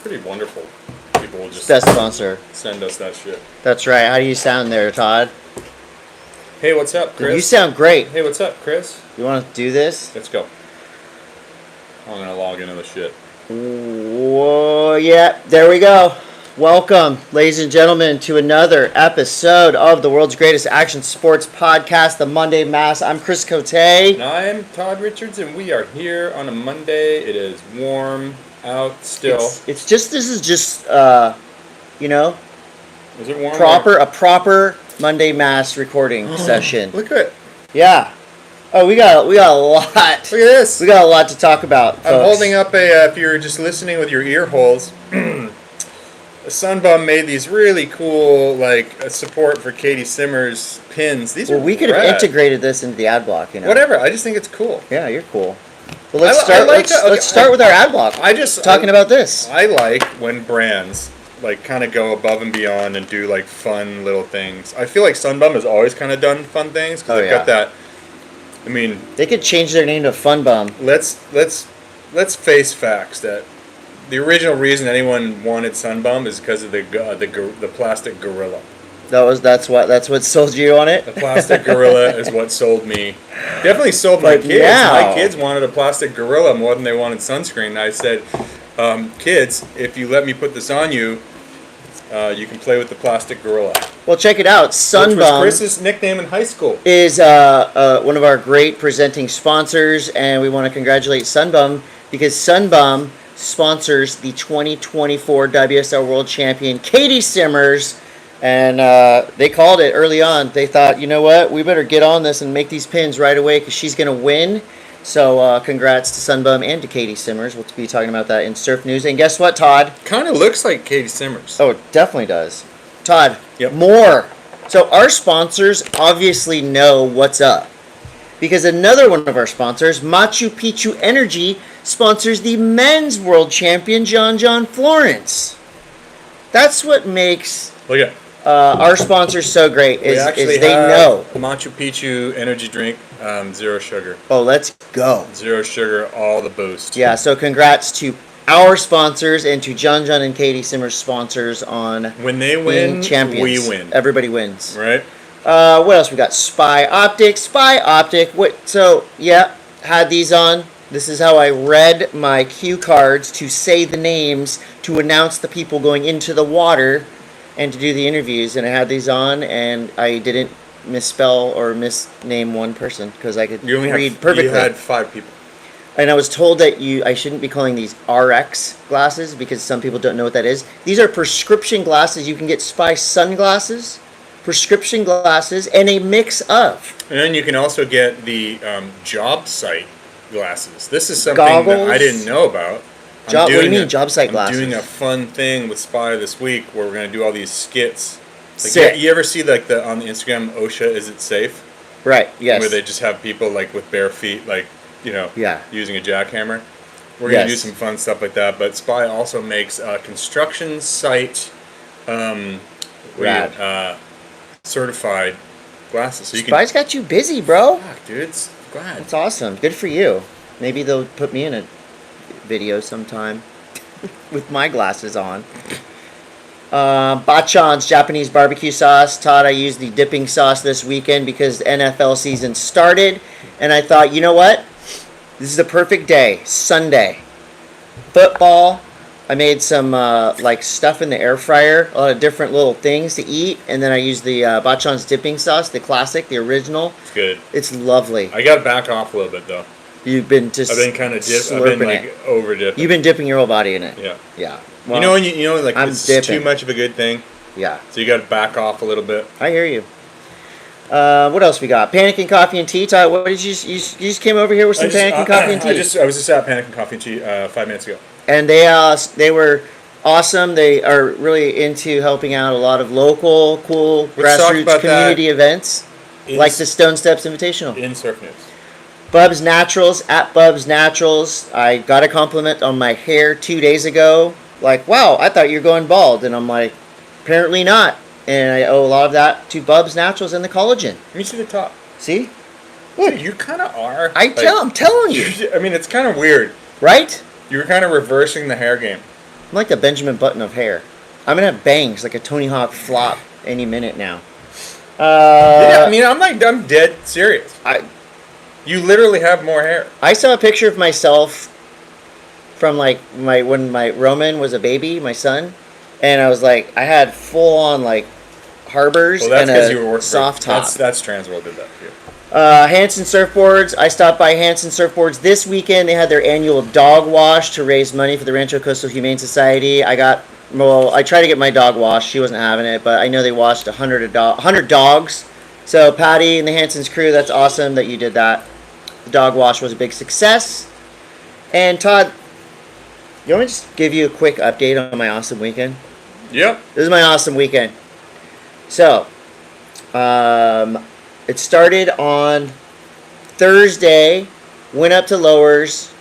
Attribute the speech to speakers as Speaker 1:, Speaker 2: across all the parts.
Speaker 1: pretty wonderful. People will just
Speaker 2: Best sponsor.
Speaker 1: send us that shit.
Speaker 2: That's right. How do you sound there, Todd?
Speaker 1: Hey, what's up, Chris?
Speaker 2: You sound great.
Speaker 1: Hey, what's up, Chris?
Speaker 2: You want to do this?
Speaker 1: Let's go. I'm gonna log into the shit.
Speaker 2: Whoa, yeah, there we go. Welcome, ladies and gentlemen, to another episode of the world's greatest action sports podcast, the Monday M.A.S.S. I'm Chris Cote.
Speaker 1: And I'm Todd Richards, and we are here on a Monday. It is warm out still.
Speaker 2: It's just, this is just, you know,
Speaker 1: Is it warm?
Speaker 2: a proper Monday M.A.S.S. recording session.
Speaker 1: Look at it.
Speaker 2: Yeah. Oh, we got a lot.
Speaker 1: Look at this.
Speaker 2: We got a lot to talk about, folks.
Speaker 1: I'm holding up if you're just listening with your ear holes, Sunbum made these really cool, support for Katie Simmer's pins. These are
Speaker 2: we could have
Speaker 1: rad.
Speaker 2: integrated this into the ad block, you know.
Speaker 1: Whatever, I just think it's cool.
Speaker 2: Yeah, you're cool. Well, let's start with our ad block. Talking about this.
Speaker 1: I like when brands kind of go above and beyond and do fun little things. I feel like Sunbum has always kind of done fun things because they've got that. I mean,
Speaker 2: they could change their name to Fun Bum.
Speaker 1: Let's face facts that the original reason anyone wanted Sunbum is because of the plastic gorilla.
Speaker 2: That's what sold you on it.
Speaker 1: The plastic gorilla is what sold me. Definitely sold my kids. My kids wanted a plastic gorilla more than they wanted sunscreen. And I said, kids, if you let me put this on you, you can play with the plastic gorilla.
Speaker 2: Well, check it out. Sunbum,
Speaker 1: which was Chris's nickname in high school,
Speaker 2: is one of our great presenting sponsors, and we want to congratulate Sunbum because Sunbum sponsors the 2024 WSL World Champion Katie Simmers, and they called it early on. They thought, you know what, we better get on this and make these pins right away because she's going to win. So congrats to Sunbum and to Katie Simmers. We'll be talking about that in surf news. And guess what, Todd?
Speaker 1: Kind of looks like Katie Simmers.
Speaker 2: Oh, it definitely does. Todd,
Speaker 1: yep.
Speaker 2: More. So our sponsors obviously know what's up. Because another one of our sponsors, Machu Picchu Energy, sponsors the men's world champion, John Florence. That's what makes our sponsors so great, is they know.
Speaker 1: Machu Picchu energy drink, 0 sugar.
Speaker 2: Oh, let's go.
Speaker 1: 0 sugar, all the boost.
Speaker 2: Yeah, so congrats to our sponsors and to John and Caity Simmer's sponsors on
Speaker 1: when they win,
Speaker 2: champions.
Speaker 1: We win.
Speaker 2: Everybody wins.
Speaker 1: Right.
Speaker 2: What else we got? Spy Optic. Had these on. This is how I read my cue cards to say the names, to announce the people going into the water, and to do the interviews. And I had these on, and I didn't misspell or misname one person because I could read perfectly.
Speaker 1: You had 5 people.
Speaker 2: And I was told that I shouldn't be calling these RX glasses because some people don't know what that is. These are prescription glasses. You can get Spy sunglasses, prescription glasses, and a mix of.
Speaker 1: And then you can also get the job site glasses. This is something that I didn't know about.
Speaker 2: What do you mean, job site glasses?
Speaker 1: I'm doing a fun thing with Spy this week where we're going to do all these skits. You ever see on the Instagram, OSHA, is it safe?
Speaker 2: Right, yes.
Speaker 1: Where they just have people with bare feet, using a jackhammer. We're going to do some fun stuff like that. But Spy also makes construction site certified glasses. So
Speaker 2: Spy's got you busy, bro.
Speaker 1: Fuck, dude. Glad.
Speaker 2: That's awesome. Good for you. Maybe they'll put me in a video sometime with my glasses on. Bachan's Japanese barbecue sauce. Todd, I used the dipping sauce this weekend because the NFL season started. And I thought, you know what? This is the perfect day. Sunday. Football. I made some stuff in the air fryer. A lot of different little things to eat. And then I used the Bachan's dipping sauce, the classic, the original.
Speaker 1: It's good.
Speaker 2: It's lovely.
Speaker 1: I got to back off a little bit, though.
Speaker 2: You've been just
Speaker 1: I've been kind of over dipping.
Speaker 2: You've been dipping your whole body in it.
Speaker 1: Yeah.
Speaker 2: Yeah.
Speaker 1: Well, this is too much of a good thing.
Speaker 2: Yeah.
Speaker 1: So you got to back off a little bit.
Speaker 2: I hear you. What else we got? Panic and Coffee and Tea. Todd, what did you just came over here with some Panic and Coffee and Tea?
Speaker 1: I was just at Panic and Coffee and Tea 5 minutes ago.
Speaker 2: And they were awesome. They are really into helping out a lot of local, cool, grassroots community events, like the Stone Steps Invitational.
Speaker 1: In surf news.
Speaker 2: Bub's Naturals, at Bub's Naturals. I got a compliment on my hair 2 days ago. Wow, I thought you were going bald. And I'm like, apparently not. And I owe a lot of that to Bub's Naturals and the collagen.
Speaker 1: Let me see the top.
Speaker 2: See?
Speaker 1: Look, you kind of are.
Speaker 2: I'm telling you.
Speaker 1: I mean, it's kind of weird.
Speaker 2: Right?
Speaker 1: You were kind of reversing the hair game.
Speaker 2: I'm like the Benjamin Button of hair. I'm gonna have bangs like a Tony Hawk flop any minute now.
Speaker 1: Yeah, I mean, I'm dead serious. You literally have more hair.
Speaker 2: I saw a picture of myself from like when my Roman was a baby, my son, and I was like, I had full on like harbors and a soft top.
Speaker 1: That's Transworld did that for you.
Speaker 2: Hanson Surfboards. I stopped by Hanson Surfboards this weekend. They had their annual dog wash to raise money for the Rancho Coastal Humane Society. I tried to get my dog washed. She wasn't having it, but I know they washed 100 dogs. So Patty and the Hanson's crew, that's awesome that you did that. The dog wash was a big success. And Todd, you want me to just give you a quick update on my awesome weekend?
Speaker 1: Yep.
Speaker 2: This is my awesome weekend. So, it started on Thursday, went up to Lowers,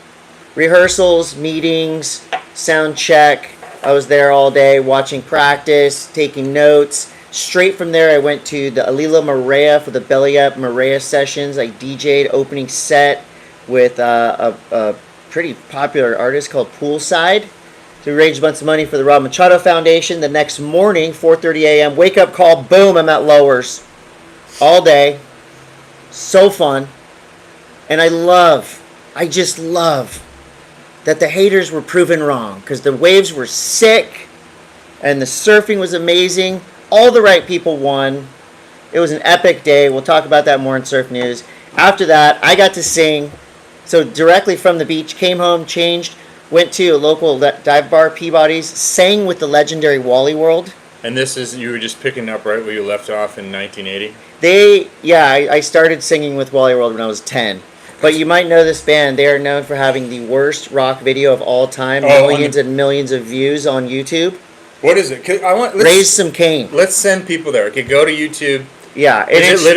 Speaker 2: rehearsals, meetings, sound check. I was there all day watching practice, taking notes. Straight from there, I went to the Alila Marea for the Belly Up Marea sessions. I DJ'd opening set with a pretty popular artist called Poolside. So we raised a bunch of money for the Rob Machado Foundation. The next morning, 4:30 a.m., wake up call, boom, I'm at Lowers. All day. So fun. And I just love that the haters were proven wrong because the waves were sick and the surfing was amazing. All the right people won. It was an epic day. We'll talk about that more in Surf News. After that, I got to sing. So directly from the beach, came home, changed, went to a local dive bar, Peabody's, sang with the legendary Wally World.
Speaker 1: And you were just picking up right where you left off in 1980?
Speaker 2: I started singing with Wally World when I was 10. But you might know this band. They are known for having the worst rock video of all time. Millions and millions of views on YouTube.
Speaker 1: What is it?
Speaker 2: Raise Some Cane.
Speaker 1: Let's send people there. Okay, go to YouTube.
Speaker 2: Yeah.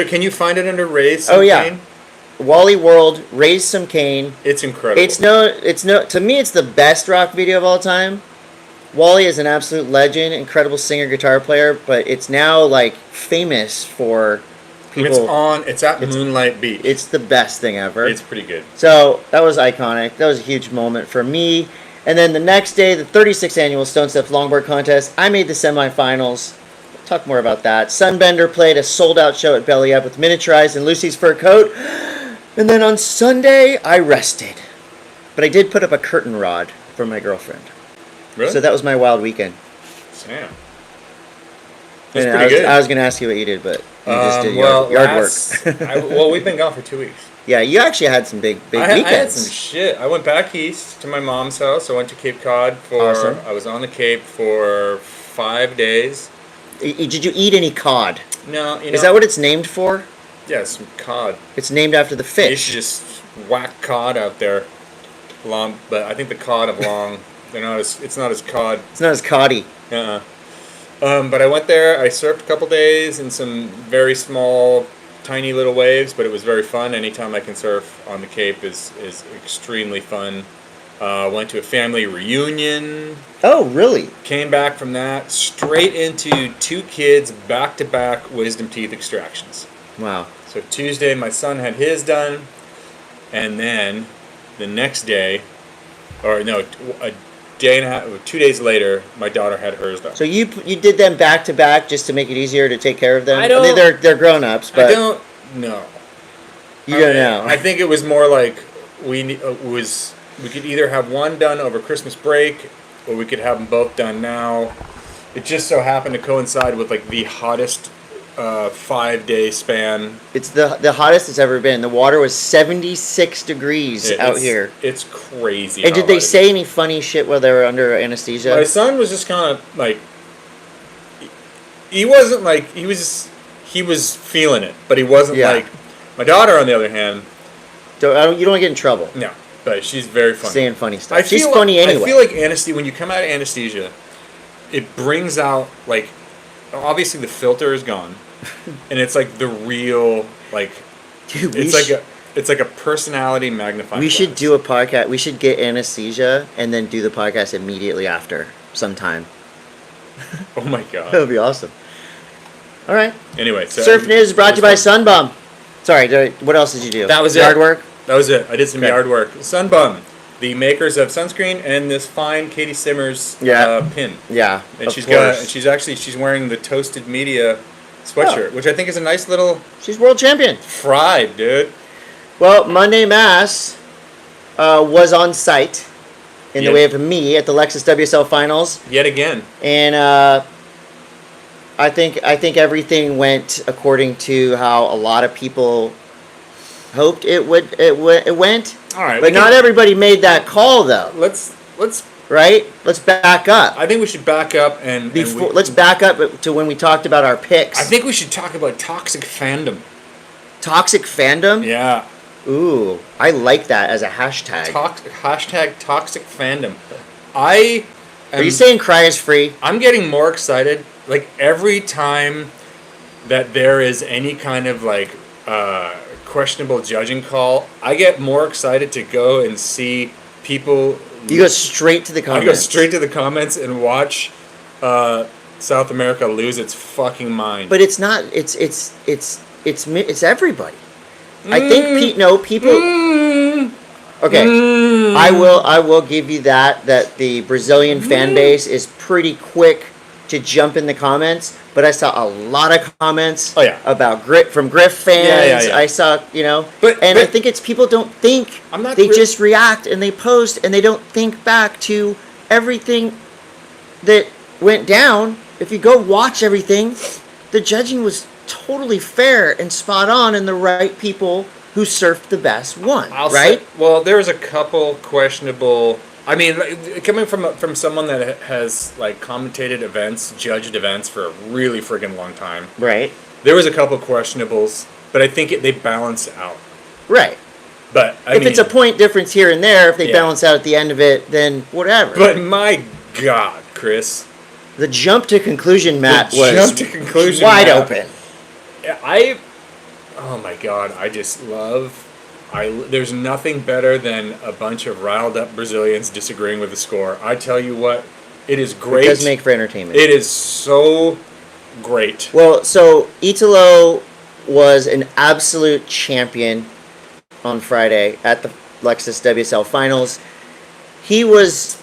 Speaker 1: Can you find it under Raise Some Cane?
Speaker 2: Wally World, Raise Some Cane.
Speaker 1: It's incredible.
Speaker 2: To me, it's the best rock video of all time. Wally is an absolute legend, incredible singer, guitar player, but it's now like famous for people. It's at
Speaker 1: Moonlight Beach.
Speaker 2: It's the best thing ever.
Speaker 1: It's pretty good.
Speaker 2: So that was iconic. That was a huge moment for me. And then the next day, the 36th annual Stone Steps Longboard Contest. I made the semifinals. We'll talk more about that. Sunbender played a sold-out show at Belly Up with Miniaturized and Lucy's Fur Coat. And then on Sunday, I rested. But I did put up a curtain rod for my girlfriend.
Speaker 1: Really?
Speaker 2: So that was my wild weekend.
Speaker 1: Damn. That's pretty good.
Speaker 2: I was going to ask you what you did, but you just did yard work.
Speaker 1: We've been gone for 2 weeks.
Speaker 2: Yeah, you actually had some big weekends.
Speaker 1: I had some shit. I went back east to my mom's house. I went to Cape Cod
Speaker 2: Awesome.
Speaker 1: I was on the Cape for 5 days.
Speaker 2: Did you eat any cod?
Speaker 1: No.
Speaker 2: Is that what it's named for?
Speaker 1: Yeah, some cod.
Speaker 2: It's named after the fish.
Speaker 1: You should just whack cod out there. Long, but I think the cod of Long, it's not as cod.
Speaker 2: It's not as coddy.
Speaker 1: But I went there. I surfed a couple days in some very small, tiny little waves, but it was very fun. Anytime I can surf on the Cape is extremely fun. Went to a family reunion.
Speaker 2: Oh, really?
Speaker 1: Came back from that straight into 2 kids back-to-back wisdom teeth extractions.
Speaker 2: Wow.
Speaker 1: So Tuesday, my son had his done, and then the next day, a day and a half, 2 days later, my daughter had hers done.
Speaker 2: So you did them back to back just to make it easier to take care of them. They're grown ups, but
Speaker 1: I don't know.
Speaker 2: You don't know.
Speaker 1: I think it was more like we could either have one done over Christmas break, or we could have them both done now. It just so happened to coincide with like the hottest 5-day span.
Speaker 2: It's the hottest it's ever been. The water was 76 degrees out here.
Speaker 1: It's crazy.
Speaker 2: And did they say any funny shit while they were under anesthesia?
Speaker 1: My son was just kind of like, he wasn't like, he was feeling it, but he wasn't like, my daughter on the other hand.
Speaker 2: You don't want to get in trouble.
Speaker 1: No, but she's very funny.
Speaker 2: Saying funny stuff. She's funny anyway.
Speaker 1: I feel like anesthesia, when you come out of anesthesia, it brings out like, obviously the filter is gone. And it's like the real, like,
Speaker 2: dude,
Speaker 1: it's like a personality magnifying glass.
Speaker 2: Should do a podcast. We should get anesthesia and then do the podcast immediately after sometime.
Speaker 1: Oh my god.
Speaker 2: That would be awesome. All right.
Speaker 1: Anyway, so
Speaker 2: Surf News brought to you by Sunbum. Sorry, what else did you do?
Speaker 1: That was
Speaker 2: yard work?
Speaker 1: That was it. I did some yard work. Sunbum. the makers of sunscreen and this fine Caity Simmers pin.
Speaker 2: Yeah,
Speaker 1: and she's wearing the Toasted Media sweatshirt, which I think is a nice little.
Speaker 2: She's world champion.
Speaker 1: Fried, dude.
Speaker 2: Well, Monday M.A.S.S. Was on site in the way of me at the Lexus WSL Finals
Speaker 1: yet again,
Speaker 2: and I think everything went according to how a lot of people hoped it would. It went.
Speaker 1: All right,
Speaker 2: but not everybody made that call though.
Speaker 1: Let's
Speaker 2: right. Let's back up.
Speaker 1: I think we should back up
Speaker 2: let's back up to when we talked about our picks.
Speaker 1: I think we should talk about toxic fandom.
Speaker 2: Toxic fandom?
Speaker 1: Yeah.
Speaker 2: Ooh, I like that as a hashtag.
Speaker 1: Hashtag toxic fandom. Are
Speaker 2: you saying cry is free?
Speaker 1: I'm getting more excited. Like every time that there is any kind of like questionable judging call, I get more excited to go and see people.
Speaker 2: You go straight to the comments.
Speaker 1: I go straight to the comments and watch South America lose its fucking mind.
Speaker 2: But it's not. It's everybody. I think people. Okay, I will give you that the Brazilian fan base is pretty quick to jump in the comments, but I saw a lot of comments about from Griff fans. I saw, but I think it's people don't think. They just react and they post and they don't think back to everything that went down. If you go watch everything, the judging was totally fair and spot on, and the right people who surfed the best won, right?
Speaker 1: Well, there's a couple questionable. I mean, coming from someone that has like commentated events, judged events for a really friggin' long time,
Speaker 2: right?
Speaker 1: There was a couple questionables, but I think they balance out,
Speaker 2: right?
Speaker 1: But
Speaker 2: if it's a point difference here and there, if they balance out at the end of it, then whatever.
Speaker 1: But my God, Chris,
Speaker 2: the jump to conclusion mat was wide open.
Speaker 1: Oh my God, I just love. There's nothing better than a bunch of riled up Brazilians disagreeing with the score. I tell you what, it is great.
Speaker 2: It does make for entertainment.
Speaker 1: It is so great.
Speaker 2: Well, so Italo was an absolute champion on Friday at the Lexus WSL Finals. He was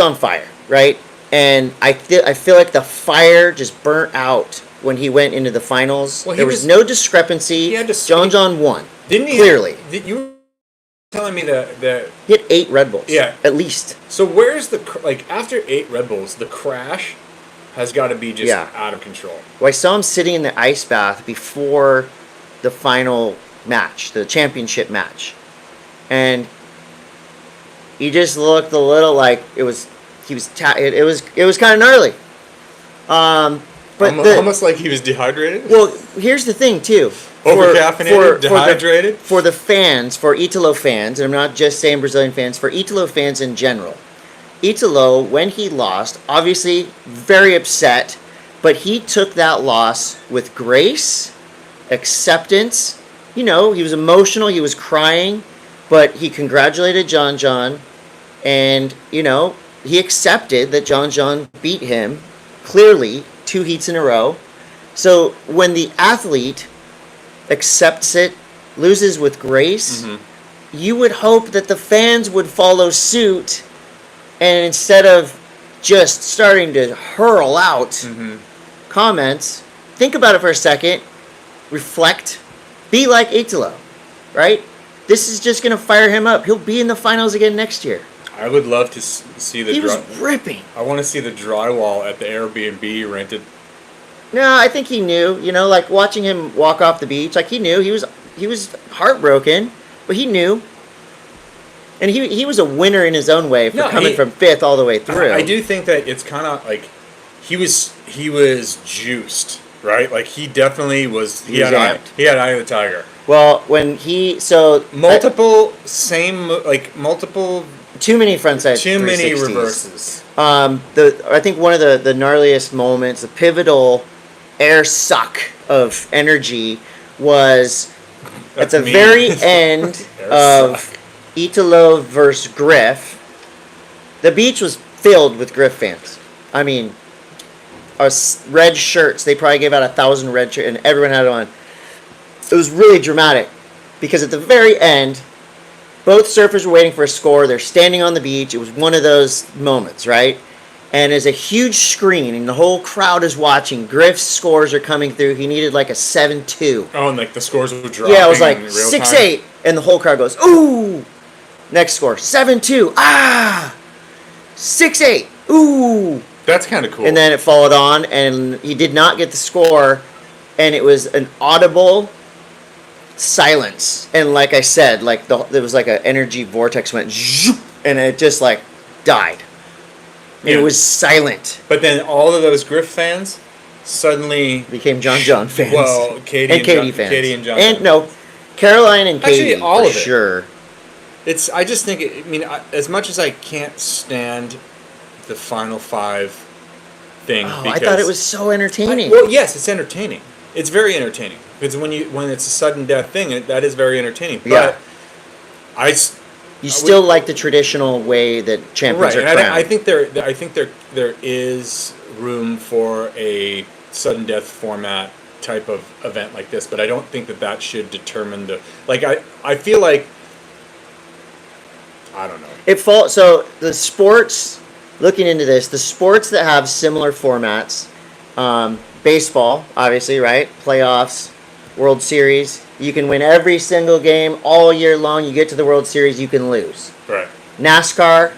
Speaker 2: on fire, right? And I feel like the fire just burnt out when he went into the finals. Well, there was no discrepancy. John won.
Speaker 1: Didn't he?
Speaker 2: Clearly.
Speaker 1: You were telling me that
Speaker 2: he had 8 Red Bulls.
Speaker 1: Yeah.
Speaker 2: At least.
Speaker 1: So where's after 8 Red Bulls, the crash has got to be just out of control.
Speaker 2: Well, I saw him sitting in the ice bath before the final match, the championship match. And he just looked a little like it was kind of gnarly. But
Speaker 1: almost like he was dehydrated?
Speaker 2: Well, here's the thing, too.
Speaker 1: Overcaffeinated, dehydrated?
Speaker 2: For the fans, for Italo fans, and I'm not just saying Brazilian fans, for Italo fans in general. Italo, when he lost, obviously very upset, but he took that loss with grace, acceptance. He was emotional, he was crying, but he congratulated John, and, he accepted that John beat him, clearly, 2 heats in a row. So when the athlete accepts it, loses with grace, you would hope that the fans would follow suit, and instead of just starting to hurl out comments, think about it for a second, reflect, be like Italo, right? This is just going to fire him up. He'll be in the finals again next year.
Speaker 1: I would love to see the.
Speaker 2: He was ripping.
Speaker 1: I want to see the drywall at the Airbnb he rented.
Speaker 2: No, I think he knew. Like watching him walk off the beach, like he knew he was heartbroken, but he knew. And he was a winner in his own way for coming from 5th all the way through.
Speaker 1: I do think that it's kind of like he was juiced, right? Like he definitely was. He had Eye of the Tiger.
Speaker 2: Well, when multiple. Too many frontside.
Speaker 1: Too many reverses.
Speaker 2: I think one of the gnarliest moments, the pivotal air suck of energy, was at the very end of Italo versus Griff. The beach was filled with Griff fans. I mean, red shirts. They probably gave out 1,000 red shirts, and everyone had it on. It was really dramatic because at the very end, both surfers were waiting for a score. They're standing on the beach. It was one of those moments, right? And there's a huge screen, and the whole crowd is watching. Griff's scores are coming through. He needed like a 7-2.
Speaker 1: Oh, and like the scores were dropping.
Speaker 2: Yeah, it was like
Speaker 1: in real
Speaker 2: 6-8,
Speaker 1: time?
Speaker 2: and the whole crowd goes, ooh. Next score, 7-2. Ah, 6-8. Ooh.
Speaker 1: That's kind of cool.
Speaker 2: And then it followed on, and he did not get the score, and it was an audible silence. And like I said, like there was like an energy vortex went, zoop, and it just like died. And it was silent.
Speaker 1: But then all of those Griff fans suddenly
Speaker 2: became John fans.
Speaker 1: Well, Caity and
Speaker 2: Caity fans.
Speaker 1: Caity and John.
Speaker 2: And no, Caroline and Caity.
Speaker 1: Actually, all
Speaker 2: for
Speaker 1: of it.
Speaker 2: Sure.
Speaker 1: I just think. As much as I can't stand the Final Five thing.
Speaker 2: I thought it was so entertaining.
Speaker 1: Well, yes, it's entertaining. It's very entertaining because when it's a sudden death thing, that is very entertaining. But
Speaker 2: you still like the traditional way that champions are crowned.
Speaker 1: I think there is room for a sudden death format type of event like this, but I don't think that should determine the I feel like I don't know.
Speaker 2: So the sports, looking into this, the sports that have similar formats, baseball, obviously, right? Playoffs, World Series. You can win every single game all year long. You get to the World Series, you can lose.
Speaker 1: Right.
Speaker 2: NASCAR,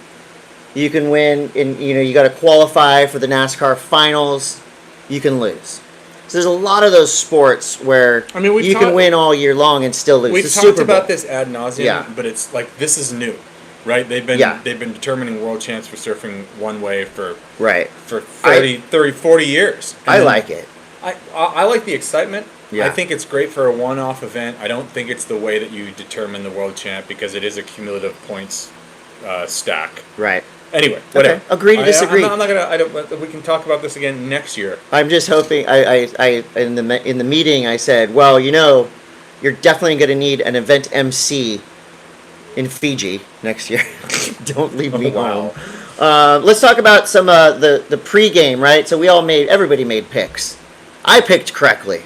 Speaker 2: you can win, you got to qualify for the NASCAR finals. You can lose. So there's a lot of those sports where you can win all year long and still lose.
Speaker 1: We've talked about this ad nauseum, but it's like this is new, right? They've been determining world champs for surfing one way for 30, 40 years. And
Speaker 2: I like it.
Speaker 1: I like the excitement.
Speaker 2: Yeah.
Speaker 1: I think it's great for a one-off event. I don't think it's the way that you determine the world champ because it is a cumulative points stack.
Speaker 2: Right.
Speaker 1: Anyway, whatever.
Speaker 2: Okay. Agree to disagree.
Speaker 1: I'm not gonna. We can talk about this again next year.
Speaker 2: I'm just hoping. I in the meeting I said, well, you're definitely going to need an event MC in Fiji next year. Don't leave me home. Let's talk about some the pregame, right? So everybody made picks. I picked correctly.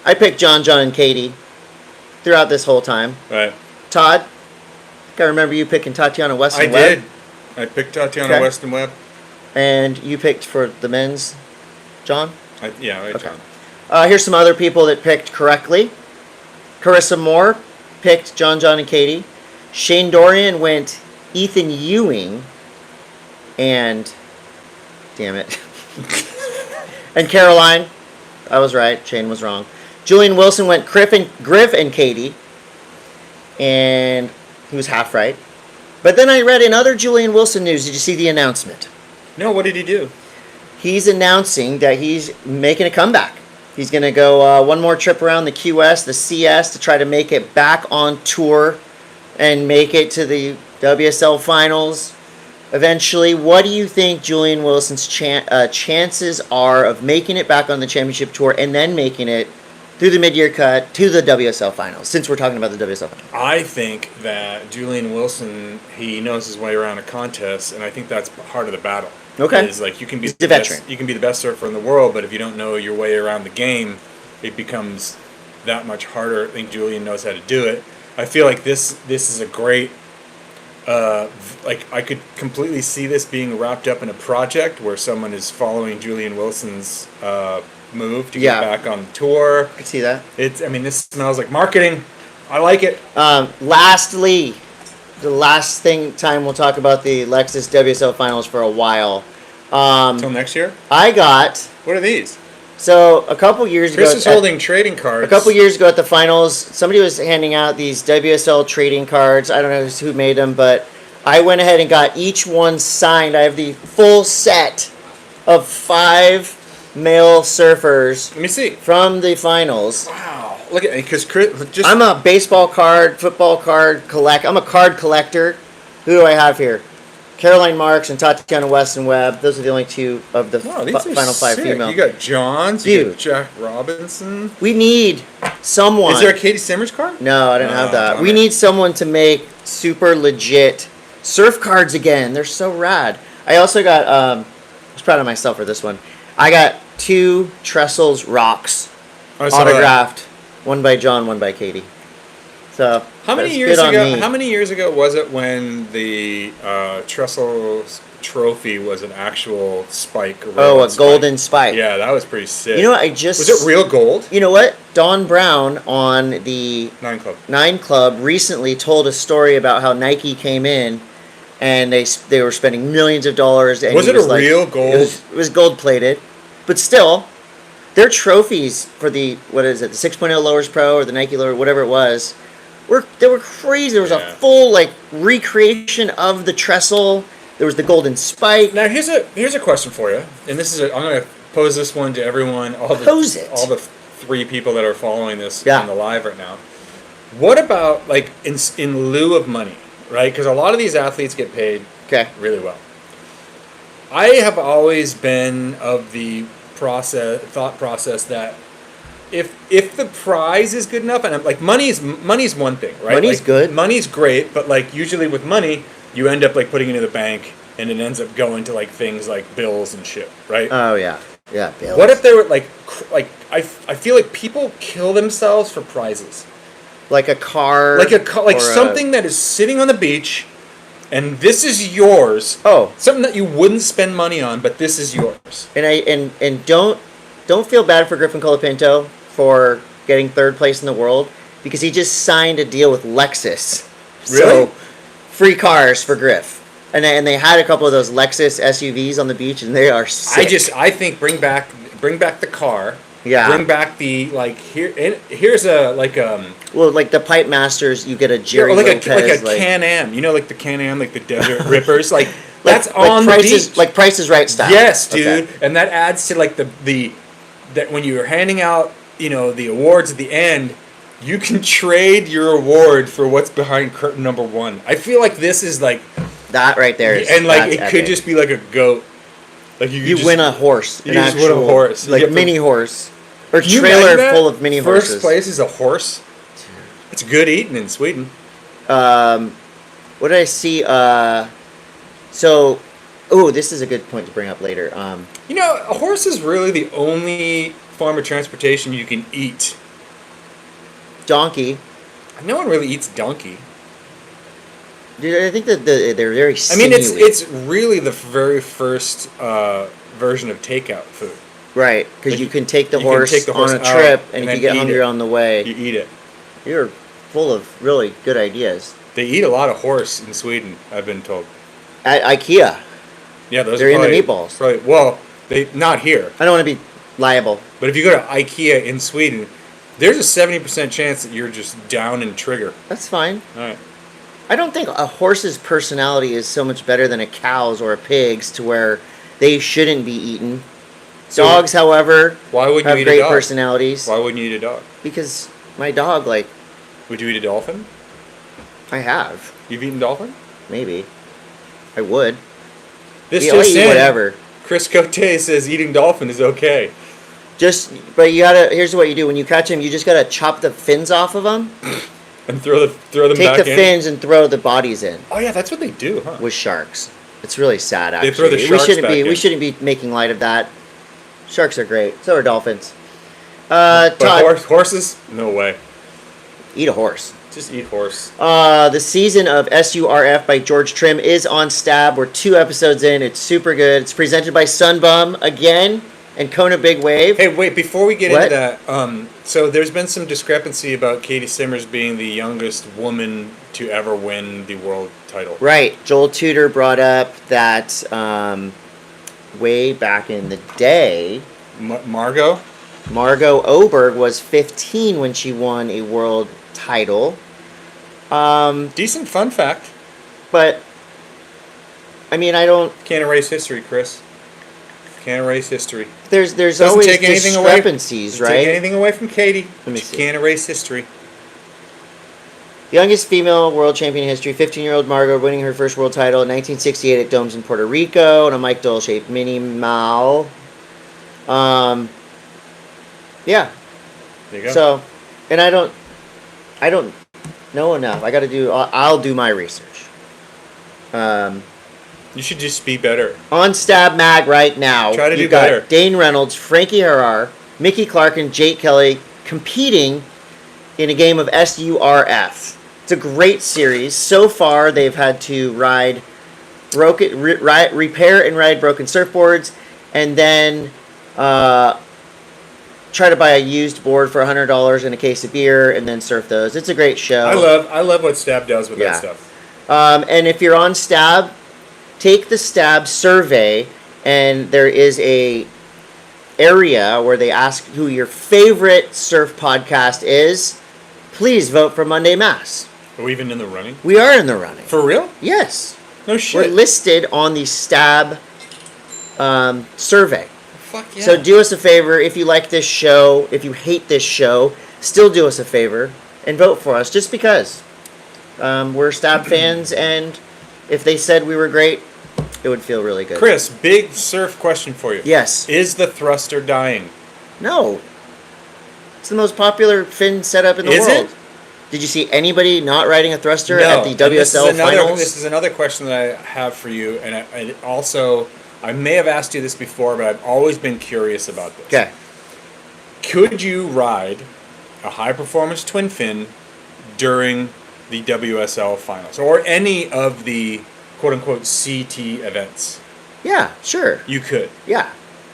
Speaker 2: I picked John and Caity throughout this whole time.
Speaker 1: Right.
Speaker 2: Todd, I remember you picking Tatiana Weston Webb.
Speaker 1: I did. I picked Tatiana Weston Webb.
Speaker 2: And you picked for the men's, John?
Speaker 1: John.
Speaker 2: Here's some other people that picked correctly. Carissa Moore picked John and Caity. Shane Dorian went Ethan Ewing. And, damn it. And Caroline, I was right. Shane was wrong. Julian Wilson went Griff and Caity. And he was half right. But then I read in other Julian Wilson news, did you see the announcement?
Speaker 1: No, what did he do?
Speaker 2: He's announcing that he's making a comeback. He's going to go one more trip around the QS, the CS, to try to make it back on tour and make it to the WSL Finals eventually. What do you think Julian Wilson's chances are of making it back on the championship tour and then making it through the mid-year cut to the WSL Finals, since we're talking about the WSL Finals?
Speaker 1: I think that Julian Wilson, he knows his way around a contest, and I think that's part of the battle.
Speaker 2: Okay.
Speaker 1: Is like you can be
Speaker 2: the veteran.
Speaker 1: You can be the best surfer in the world, but if you don't know your way around the game, it becomes that much harder. I think Julian knows how to do it. I feel like this is a great. I could completely see this being wrapped up in a project where someone is following Julian Wilson's move to get back on tour.
Speaker 2: I can see that.
Speaker 1: This smells like marketing. I like it.
Speaker 2: Lastly, the last time we'll talk about the Lexus WSL Finals for a while.
Speaker 1: Until next year?
Speaker 2: What
Speaker 1: are these?
Speaker 2: So a couple years ago,
Speaker 1: Chris is holding trading cards.
Speaker 2: A couple years ago at the finals, somebody was handing out these WSL trading cards. I don't know who made them, but I went ahead and got each one signed. I have the full set of 5 male surfers.
Speaker 1: Let me see.
Speaker 2: From the finals.
Speaker 1: Wow. Look at me, because Chris.
Speaker 2: I'm a baseball card, football card I'm a card collector. Who do I have here? Caroline Marks and Tatiana Weston Webb. Those are the only 2 of the final 5 female.
Speaker 1: You got Johns.
Speaker 2: Dude.
Speaker 1: You got Jack Robinson.
Speaker 2: We need someone.
Speaker 1: Is there a Caity Simmers card?
Speaker 2: No, I don't have that. We need someone to make super legit surf cards again. They're so rad. I also got, I was proud of myself for this one. I got 2 Trestles Rocks autographed. One by John, one by Caity. So
Speaker 1: how many years ago? How many years ago was it when the Trestle trophy was an actual spike?
Speaker 2: A golden spike.
Speaker 1: Yeah, that was pretty sick.
Speaker 2: You know what? Was
Speaker 1: it real gold?
Speaker 2: You know what? Don Brown on the
Speaker 1: 9
Speaker 2: Club recently told a story about how Nike came in and they were spending millions of dollars. And
Speaker 1: was it real gold?
Speaker 2: It was gold plated, but still. Their trophies for the 6.0 Lowers Pro or the Nike Lower, whatever it was, they were crazy. There was a full recreation of the trestle. There was the golden spike.
Speaker 1: Now here's a question for you, and I'm going to pose this one to everyone, all the 3 people that are following this on the live right now. What about in lieu of money, right? Because a lot of these athletes get paid really well. I have always been of the thought process that if the prize is good enough, and I'm money's one thing, right?
Speaker 2: Money's good.
Speaker 1: Money's great, but usually with money, you end up putting it in the bank, and it ends up going to things like bills and shit, right?
Speaker 2: Oh yeah, bills.
Speaker 1: What if they were I feel like people kill themselves for prizes,
Speaker 2: like a car,
Speaker 1: something that is sitting on the beach. And this is yours.
Speaker 2: Oh,
Speaker 1: something that you wouldn't spend money on, but this is yours.
Speaker 2: And don't feel bad for Griffin Colapinto for getting 3rd place in the world because he just signed a deal with Lexus.
Speaker 1: Really?
Speaker 2: So, free cars for Griff. And they had a couple of those Lexus SUVs on the beach, and they are sick.
Speaker 1: I think bring back the car.
Speaker 2: Yeah.
Speaker 1: Bring back the here's a
Speaker 2: the Pipe Masters, you get a Jerry Lopez,
Speaker 1: like a Can-Am, the Can-Am, the Desert Rippers, that's on the beach,
Speaker 2: Price is Right style.
Speaker 1: Yes, dude, and that adds to the that when you're handing out the awards at the end, you can trade your award for what's behind curtain number 1. I feel like this is that
Speaker 2: right there,
Speaker 1: and it could just be like a goat.
Speaker 2: You win a horse.
Speaker 1: You just win a horse.
Speaker 2: Mini horse. Or trailer full of mini horses.
Speaker 1: First place is a horse. It's good eating in Sweden.
Speaker 2: What did I see? This is a good point to bring up later.
Speaker 1: A horse is really the only form of transportation you can eat.
Speaker 2: Donkey.
Speaker 1: No one really eats donkey.
Speaker 2: Dude, I think that they're very sinewy.
Speaker 1: it's really the very first version of takeout food.
Speaker 2: Right, because you can take the horse on a trip, and if you get hungry on the way,
Speaker 1: you eat it.
Speaker 2: You're full of really good ideas.
Speaker 1: They eat a lot of horse in Sweden, I've been told.
Speaker 2: At IKEA.
Speaker 1: Yeah,
Speaker 2: they're in the meatballs.
Speaker 1: They not here.
Speaker 2: I don't want to be liable.
Speaker 1: But if you go to IKEA in Sweden, there's a 70% chance that you're just down in trigger.
Speaker 2: That's fine.
Speaker 1: All right.
Speaker 2: I don't think a horse's personality is so much better than a cow's or a pig's to where they shouldn't be eaten. So dogs, however, have great personalities.
Speaker 1: Why wouldn't you eat a dog?
Speaker 2: Because my dog,
Speaker 1: Would you eat a dolphin?
Speaker 2: I have.
Speaker 1: You've eaten dolphin?
Speaker 2: Maybe. I would.
Speaker 1: This just
Speaker 2: eat whatever.
Speaker 1: Chris Cote says eating dolphin is okay.
Speaker 2: But you gotta. Here's what you do when you catch them. You just gotta chop the fins off of them.
Speaker 1: And throw them back in?
Speaker 2: Take the fins and throw the bodies in.
Speaker 1: Oh, yeah, that's what they do, huh?
Speaker 2: With sharks. It's really sad, actually.
Speaker 1: They throw the sharks
Speaker 2: We shouldn't be making light of that. Sharks are great. So are dolphins. Todd.
Speaker 1: Horses? No way.
Speaker 2: Eat a horse.
Speaker 1: Just eat horse.
Speaker 2: The season of S.U.R.F. by George Trim is on Stab. We're 2 episodes in. It's super good. It's presented by Sunbum again and Kona Big Wave.
Speaker 1: Hey, wait, before we get into that, so there's been some discrepancy about Katie Simmers being the youngest woman to ever win the world title.
Speaker 2: Right. Joel Tudor brought up that way back in the day.
Speaker 1: Margot
Speaker 2: Oberg was 15 when she won a world title.
Speaker 1: Decent fun fact.
Speaker 2: But, I don't...
Speaker 1: Can't erase history, Chris. Can't erase history.
Speaker 2: There's always discrepancies, right?
Speaker 1: Take anything away from Katie.
Speaker 2: Let me see.
Speaker 1: Can't erase history.
Speaker 2: Youngest female world champion in history, 15-year-old Margot winning her first world title in 1968 at Domes in Puerto Rico on a Mike Dole-shaped Mini Mal. Yeah.
Speaker 1: There you go.
Speaker 2: So, and I don't know enough. I'll do my research.
Speaker 1: You should just be better.
Speaker 2: On Stab Mag right now,
Speaker 1: try to do
Speaker 2: you've got
Speaker 1: better.
Speaker 2: Dane Reynolds, Frankie Harar, Mickey Clark, and Jake Kelly competing in a game of S.U.R.F. It's a great series. So far, they've had to repair and ride broken surfboards, and then try to buy a used board for $100 and a case of beer, and then surf those. It's a great show.
Speaker 1: I love what Stab does with that stuff.
Speaker 2: And if you're on Stab, take the Stab survey, and there is a area where they ask who your favorite surf podcast is. Please vote for Monday M.A.S.S.
Speaker 1: Are we even in the running?
Speaker 2: We are in the running.
Speaker 1: For real?
Speaker 2: Yes.
Speaker 1: No shit.
Speaker 2: We're listed on the Stab survey.
Speaker 1: Fuck yeah.
Speaker 2: So do us a favor, if you like this show, if you hate this show, still do us a favor and vote for us, just because. We're Stab fans, and if they said we were great, it would feel really good.
Speaker 1: Chris, big surf question for you.
Speaker 2: Yes.
Speaker 1: Is the thruster dying?
Speaker 2: No. It's the most popular fin setup in the world. Is it? Did you see anybody not riding a thruster at the WSL Finals?
Speaker 1: This is another question that I have for you, and I also... I may have asked you this before, but I've always been curious about this.
Speaker 2: Okay.
Speaker 1: Could you ride a high-performance twin fin during the WSL Finals or any of the quote-unquote CT events?
Speaker 2: Yeah, sure.
Speaker 1: You could.
Speaker 2: Yeah.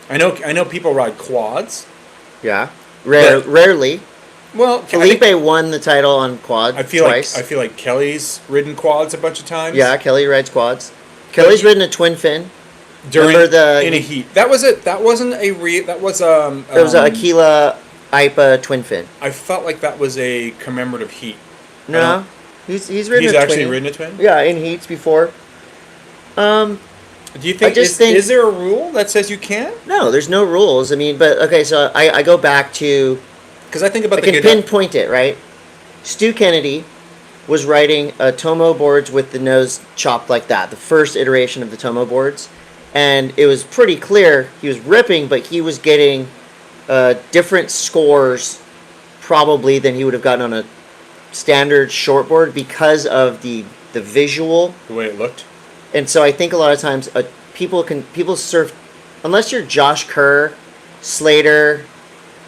Speaker 1: I know people ride quads.
Speaker 2: Yeah. Rarely.
Speaker 1: Well,
Speaker 2: Felipe won the title on quad twice.
Speaker 1: I feel like Kelly's ridden quads a bunch of times.
Speaker 2: Yeah, Kelly rides quads. Kelly's ridden a twin fin.
Speaker 1: In a heat. That was it. That wasn't a That was
Speaker 2: It was a Aquila IPA twin fin.
Speaker 1: I felt like that was a commemorative heat.
Speaker 2: No, he's ridden.
Speaker 1: He's
Speaker 2: a
Speaker 1: actually
Speaker 2: twin.
Speaker 1: ridden a twin.
Speaker 2: Yeah, in heats before.
Speaker 1: Do you think? Is there a rule that says you can't?
Speaker 2: No, there's no rules. I mean, but okay. So I go back to
Speaker 1: because I think about
Speaker 2: I can pinpoint it right. Stu Kennedy was riding a Tomo boards with the nose chopped like that. The first iteration of the Tomo boards. And it was pretty clear he was ripping, but he was getting different scores probably than he would have gotten on a standard shortboard because of the visual.
Speaker 1: The way it looked.
Speaker 2: And so I think a lot of times people surf, unless you're Josh Kerr, Slater,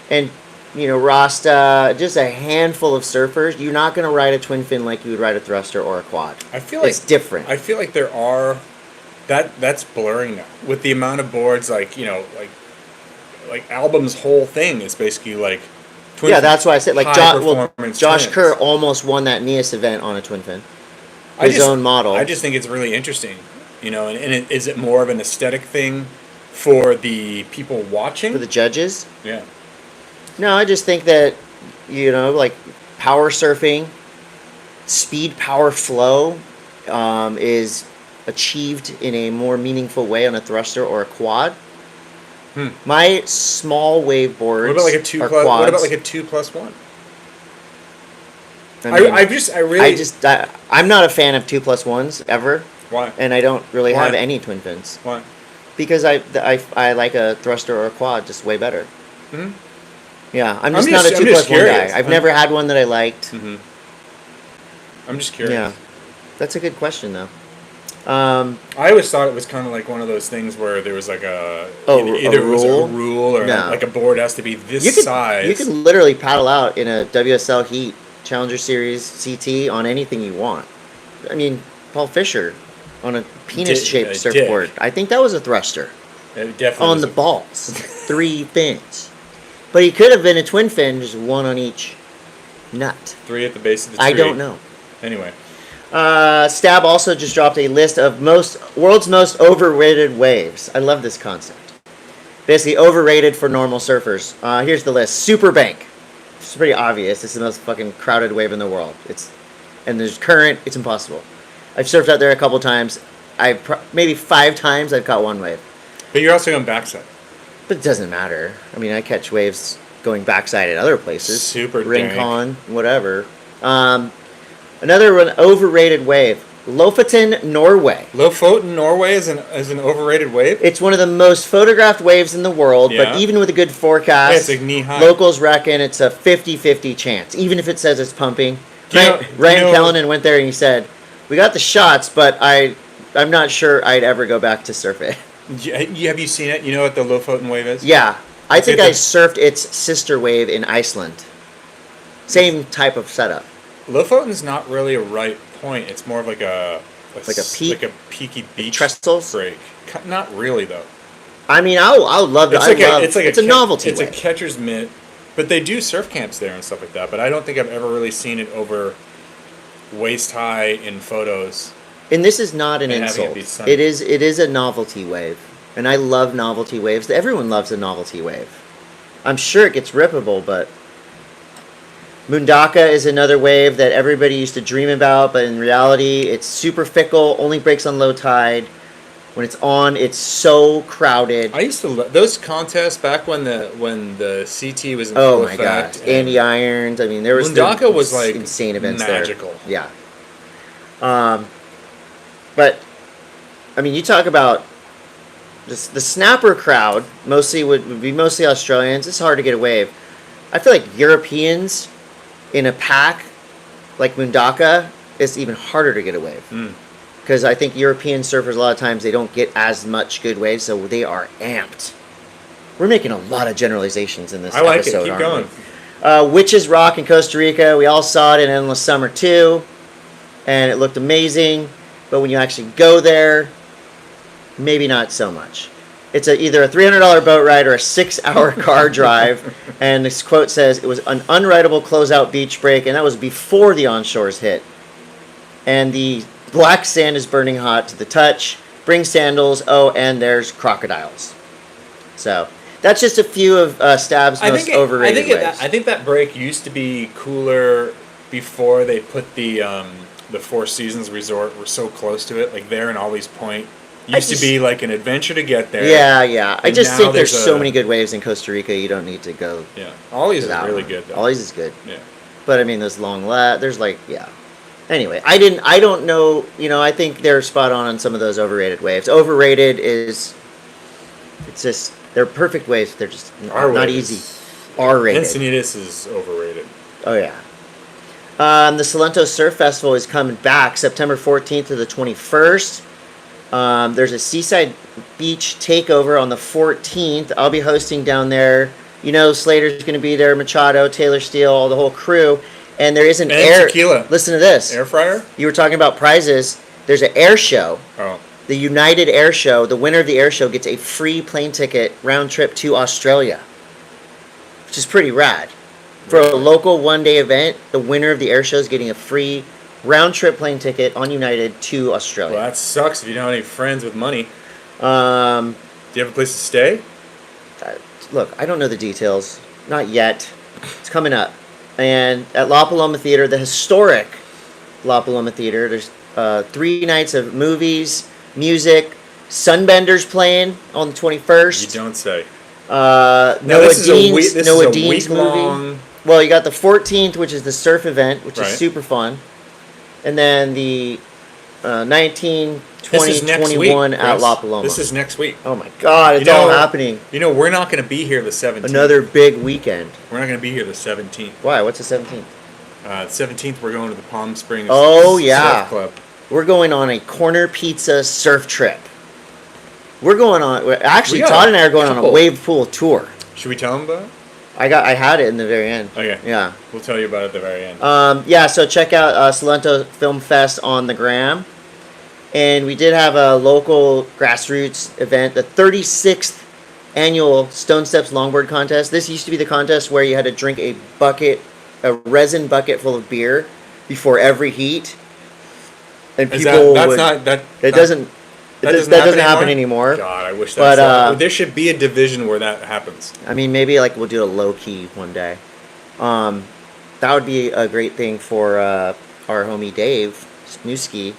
Speaker 2: and Rasta, just a handful of surfers, you're not going to ride a twin fin like you would ride a thruster or a quad.
Speaker 1: I feel like
Speaker 2: it's different.
Speaker 1: I feel like there are... That's blurring now with the amount of boards, like Album's whole thing is basically like twin.
Speaker 2: Yeah, that's why I said like Josh
Speaker 1: twins.
Speaker 2: Kerr almost won that M.A.S.S event on a twin fin. His own model.
Speaker 1: I just think it's really interesting, and is it more of an aesthetic thing for the people watching?
Speaker 2: For the judges?
Speaker 1: Yeah.
Speaker 2: No, I just think that like power surfing, speed, power, flow, is achieved in a more meaningful way on a thruster or a quad. My small wave boards.
Speaker 1: What about like a 2+? What about like a 2+1?
Speaker 2: I'm not a fan of 2+1s ever.
Speaker 1: Why?
Speaker 2: And I don't really have any twin fins.
Speaker 1: Why?
Speaker 2: Because I like a thruster or a quad just way better.
Speaker 1: Mm-hmm.
Speaker 2: Yeah, I'm just not a 2+1 guy. I've never had one that I liked.
Speaker 1: Mm-hmm. I'm just curious.
Speaker 2: Yeah, that's a good question though.
Speaker 1: I always thought it was kind of like one of those things where there was like either
Speaker 2: it was
Speaker 1: a rule or like a board has to be size.
Speaker 2: You can literally paddle out in a WSL Heat Challenger Series CT on anything you want. I mean, Paul Fisher on a penis-shaped surfboard. I think that was a thruster.
Speaker 1: It definitely
Speaker 2: on the balls, 3 fins. But he could have been a twin fin, just one on each nut.
Speaker 1: 3 at the base of the tree.
Speaker 2: I don't know.
Speaker 1: Anyway.
Speaker 2: Stab also just dropped a list of world's most overrated waves. I love this concept. Basically, overrated for normal surfers. Here's the list. Superbank. It's pretty obvious. It's the most fucking crowded wave in the world. And there's current. It's impossible. I've surfed out there a couple times. Maybe 5 times I've caught one wave.
Speaker 1: But you're also going backside.
Speaker 2: But it doesn't matter. I mean, I catch waves going backside at other places.
Speaker 1: Super
Speaker 2: Rincon, whatever. Another one, overrated wave. Lofoten, Norway.
Speaker 1: Lofoten, Norway is an overrated wave?
Speaker 2: It's one of the most photographed waves in the world, but even with a good forecast,
Speaker 1: it's like knee-high.
Speaker 2: Locals reckon it's a 50-50 chance, even if it says it's pumping. Ryan Callanan went there and he said, we got the shots, but I'm not sure I'd ever go back to surf it.
Speaker 1: Have you seen it? You know what the Lofoten wave is?
Speaker 2: Yeah. I think I surfed its sister wave in Iceland. Same type of setup.
Speaker 1: Lofoten's not really a right point. It's more of like a
Speaker 2: peak,
Speaker 1: like a peaky beach
Speaker 2: trestles
Speaker 1: break. Not really though.
Speaker 2: I mean, I would love to. It's a novelty.
Speaker 1: It's a catcher's mitt, but they do surf camps there and stuff like that. But I don't think I've ever really seen it over waist high in photos.
Speaker 2: And this is not an insult. It is a novelty wave, and I love novelty waves. Everyone loves a novelty wave. I'm sure it gets rippable, but Mundaka is another wave that everybody used to dream about, but in reality, it's super fickle. Only breaks on low tide. When it's on, it's so crowded.
Speaker 1: I used to love those contests back when the CT was in
Speaker 2: full effect. God, Andy Irons. I mean, there was
Speaker 1: Mundaka was like
Speaker 2: insane events
Speaker 1: magical.
Speaker 2: There. Yeah. But I mean, you talk about the snapper crowd. Mostly would be mostly Australians. It's hard to get a wave. I feel like Europeans in a pack like Mundaka, it's even harder to get a wave. Because I think European surfers, a lot of times, they don't get as much good waves, so they are amped. We're making a lot of generalizations in this episode.
Speaker 1: I like it. Keep going.
Speaker 2: Witches Rock in Costa Rica. We all saw it in Endless Summer, too. And it looked amazing. But when you actually go there, maybe not so much. It's either a $300 boat ride or a 6-hour car drive. And this quote says, it was an unrideable closeout beach break, and that was before the onshores hit. And the black sand is burning hot to the touch. Bring sandals. Oh, and there's crocodiles. So that's just a few of Stab's most overrated waves.
Speaker 1: I think that break used to be cooler before they put the Four Seasons Resort were so close to it. Like there in Ollie's Point used to be like an adventure to get there.
Speaker 2: Yeah. I just think there's so many good waves in Costa Rica. You don't need to go.
Speaker 1: Yeah, Ollie's is really good though.
Speaker 2: Ollie's is good.
Speaker 1: Yeah,
Speaker 2: but I mean, there's there's like Anyway, I don't know, I think they're spot on some of those overrated waves. Overrated it's just, they're perfect waves, they're just not easy. R-rated.
Speaker 1: Encinitas is overrated.
Speaker 2: Oh, yeah. The Solento Surf Festival is coming back September 14th to the 21st. There's a Seaside Beach takeover on the 14th. I'll be hosting down there. Slater's going to be there, Machado, Taylor Steele, the whole crew. And there is an
Speaker 1: tequila.
Speaker 2: Listen to this.
Speaker 1: Air fryer?
Speaker 2: You were talking about prizes. There's an air show.
Speaker 1: Oh.
Speaker 2: The United Air Show. The winner of the air show gets a free plane ticket round trip to Australia, which is pretty rad. For a local one-day event, the winner of the air show is getting a free round trip plane ticket on United to Australia.
Speaker 1: Well, that sucks if you don't have any friends with money. Do you have a place to stay?
Speaker 2: Look, I don't know the details. Not yet. It's coming up. And at La Paloma Theater, the historic La Paloma Theater, there's 3 nights of movies, music, Sunbender's playing on the 21st.
Speaker 1: You don't say.
Speaker 2: Noah Deane's movie.
Speaker 1: Long...
Speaker 2: Well, you got the 14th, which is the surf event, which is super fun. And then the 19, 20, 21 at La Paloma.
Speaker 1: This is next week.
Speaker 2: Oh my God, it's all happening.
Speaker 1: We're not going to be here the 17th.
Speaker 2: Another big weekend.
Speaker 1: We're not going to be here the 17th.
Speaker 2: Why? What's the 17th?
Speaker 1: The 17th, we're going to the Palm Springs
Speaker 2: Surf
Speaker 1: Club.
Speaker 2: We're going on a corner pizza surf trip. We're going on... Actually, Todd and I are going on a wave pool tour.
Speaker 1: Should we tell them about it?
Speaker 2: I had it in the very end.
Speaker 1: Okay.
Speaker 2: Yeah.
Speaker 1: We'll tell you about it at the very end.
Speaker 2: So check out Solento Film Fest on the gram. And we did have a local grassroots event, the 36th annual Stone Steps Longboard Contest. This used to be the contest where you had to drink a resin bucket full of beer before every heat. And people That doesn't happen anymore.
Speaker 1: God, I wish that. There should be a division where that happens.
Speaker 2: I mean, maybe we'll do a low key one day. That would be a great thing for our homie Dave Snewski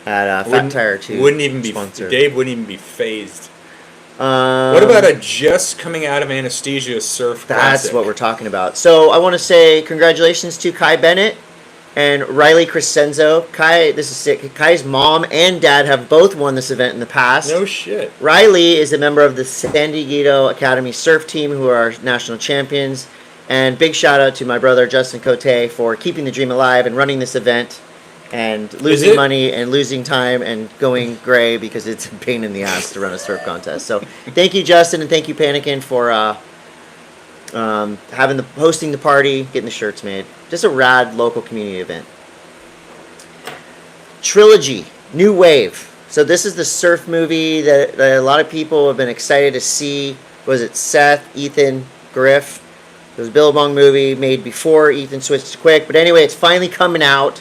Speaker 2: at Fat Tire 2.
Speaker 1: Wouldn't even
Speaker 2: sponsor.
Speaker 1: Dave wouldn't even be phased. What about a just coming out of anesthesia surf classic?
Speaker 2: That's what we're talking about. So I want to say congratulations to Kai Bennett and Riley Crescenzo. This is sick. Kai's mom and dad have both won this event in the past.
Speaker 1: No shit.
Speaker 2: Riley is a member of the San Diego Academy surf team, who are national champions. And big shout out to my brother Justin Cote for keeping the dream alive and running this event and losing money and losing time and going gray because it's a pain in the ass to run a surf contest. So thank you, Justin, and thank you, Panikin, for hosting the party, getting the shirts made. Just a rad local community event. Trilogy, New Wave. So this is the surf movie that a lot of people have been excited to see. Was it Seth, Ethan, Griff? It was a Billabong movie made before Ethan switched to Quick. But anyway, it's finally coming out.